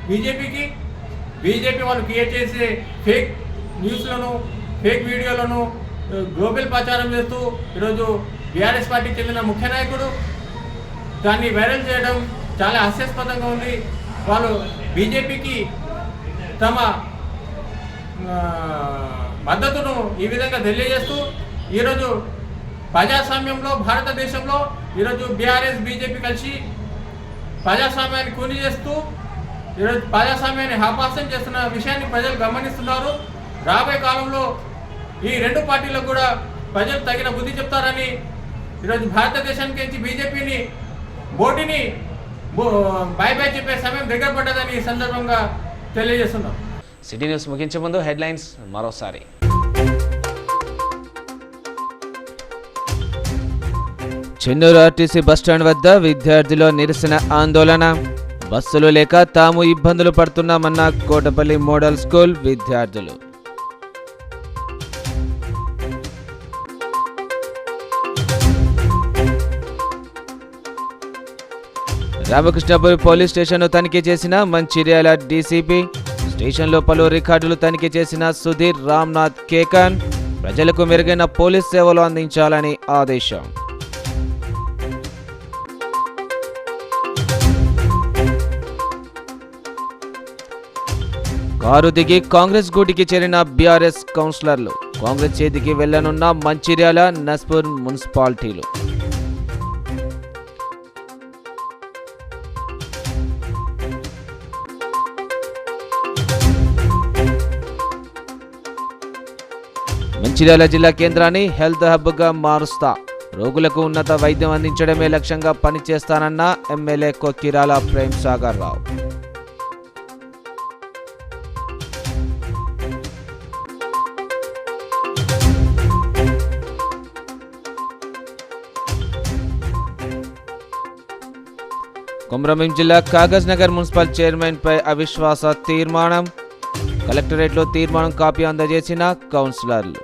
బీజేపీ వాళ్ళు క్రియేట్ చేసే ఫేక్ న్యూస్లను, ఫేక్ వీడియోలను గ్లోబల్ ప్రచారం చేస్తూ ఈరోజు బీఆర్ఎస్ పార్టీకి చెందిన ముఖ్య నాయకుడు దాన్ని వైరల్ చేయడం చాలా హాస్యాస్పదంగా ఉంది. వాళ్ళు బీజేపీకి తమ మద్దతును ఈ విధంగా తెలియజేస్తూ ఈరోజు ప్రజాస్వామ్యంలో, భారతదేశంలో ఈరోజు బీఆర్ఎస్ బీజేపీ కలిసి ప్రజాస్వామ్యాన్ని కూని చేస్తూ ఈరోజు ప్రజాస్వామ్యాన్ని హాపాసం చేస్తున్న విషయాన్ని ప్రజలు గమనిస్తున్నారు. రాబోయే కాలంలో ఈ రెండు పార్టీలకు కూడా ప్రజలు తగిన బుద్ధి చెప్తారని ఈరోజు భారతదేశానికి బీజేపీని, మోడీని బై బై చెప్పే సమయం దగ్గర పడ్డదని ఈ సందర్భంగా తెలియజేస్తున్నాం. సిటీ న్యూస్ ముగించే ముందు హెడ్లైన్స్ మరోసారి. చెన్నూరు ఆర్టీసీ బస్టాండ్ వద్ద విద్యార్థుల నిరసన ఆందోళన. బస్సులు లేక తాము ఇబ్బందులు పడుతున్నామన్న కోటపల్లి మోడల్ స్కూల్ విద్యార్థులు. రామకృష్ణాపురి పోలీస్ స్టేషన్ను తనిఖీ చేసిన మంచిర్యాల డీసీపీ. స్టేషన్లో పలు రికార్డులు తనిఖీ చేసిన సుధీర్ రామ్నాథ్ కేకన్. ప్రజలకు మెరుగైన పోలీస్ సేవలు అందించాలని ఆదేశం. కారు దిగి కాంగ్రెస్ గూటికి చేరిన బీఆర్ఎస్ కౌన్సిలర్లు. కాంగ్రెస్ చేతికి వెళ్లనున్న మంచిర్యాల, నస్పూర్ మున్సిపాలిటీలు. మంచిర్యాల జిల్లా కేంద్రాన్ని హెల్త్ హబ్గా మారుస్తా. రోగులకు ఉన్నత వైద్యం అందించడమే లక్ష్యంగా పనిచేస్తానన్న ఎమ్మెల్యే కొక్కిరాల ప్రేమ్ సాగర్ రావు. కొమరంభీం జిల్లా కాగజ్ నగర్ మున్సిపల్ చైర్మన్ పై అవిశ్వాస తీర్మానం. కలెక్టరేట్లో తీర్మానం కాపీ అందజేసిన కౌన్సిలర్లు.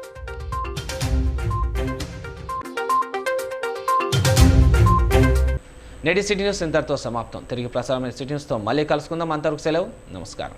నేటి సిటీ న్యూస్ ఇంతటితో సమాప్తం. తిరిగి ప్రసారమైన సిటీ న్యూస్తో మళ్ళీ కలుసుకుందాం. అంతవరకు సెలవు. నమస్కారం.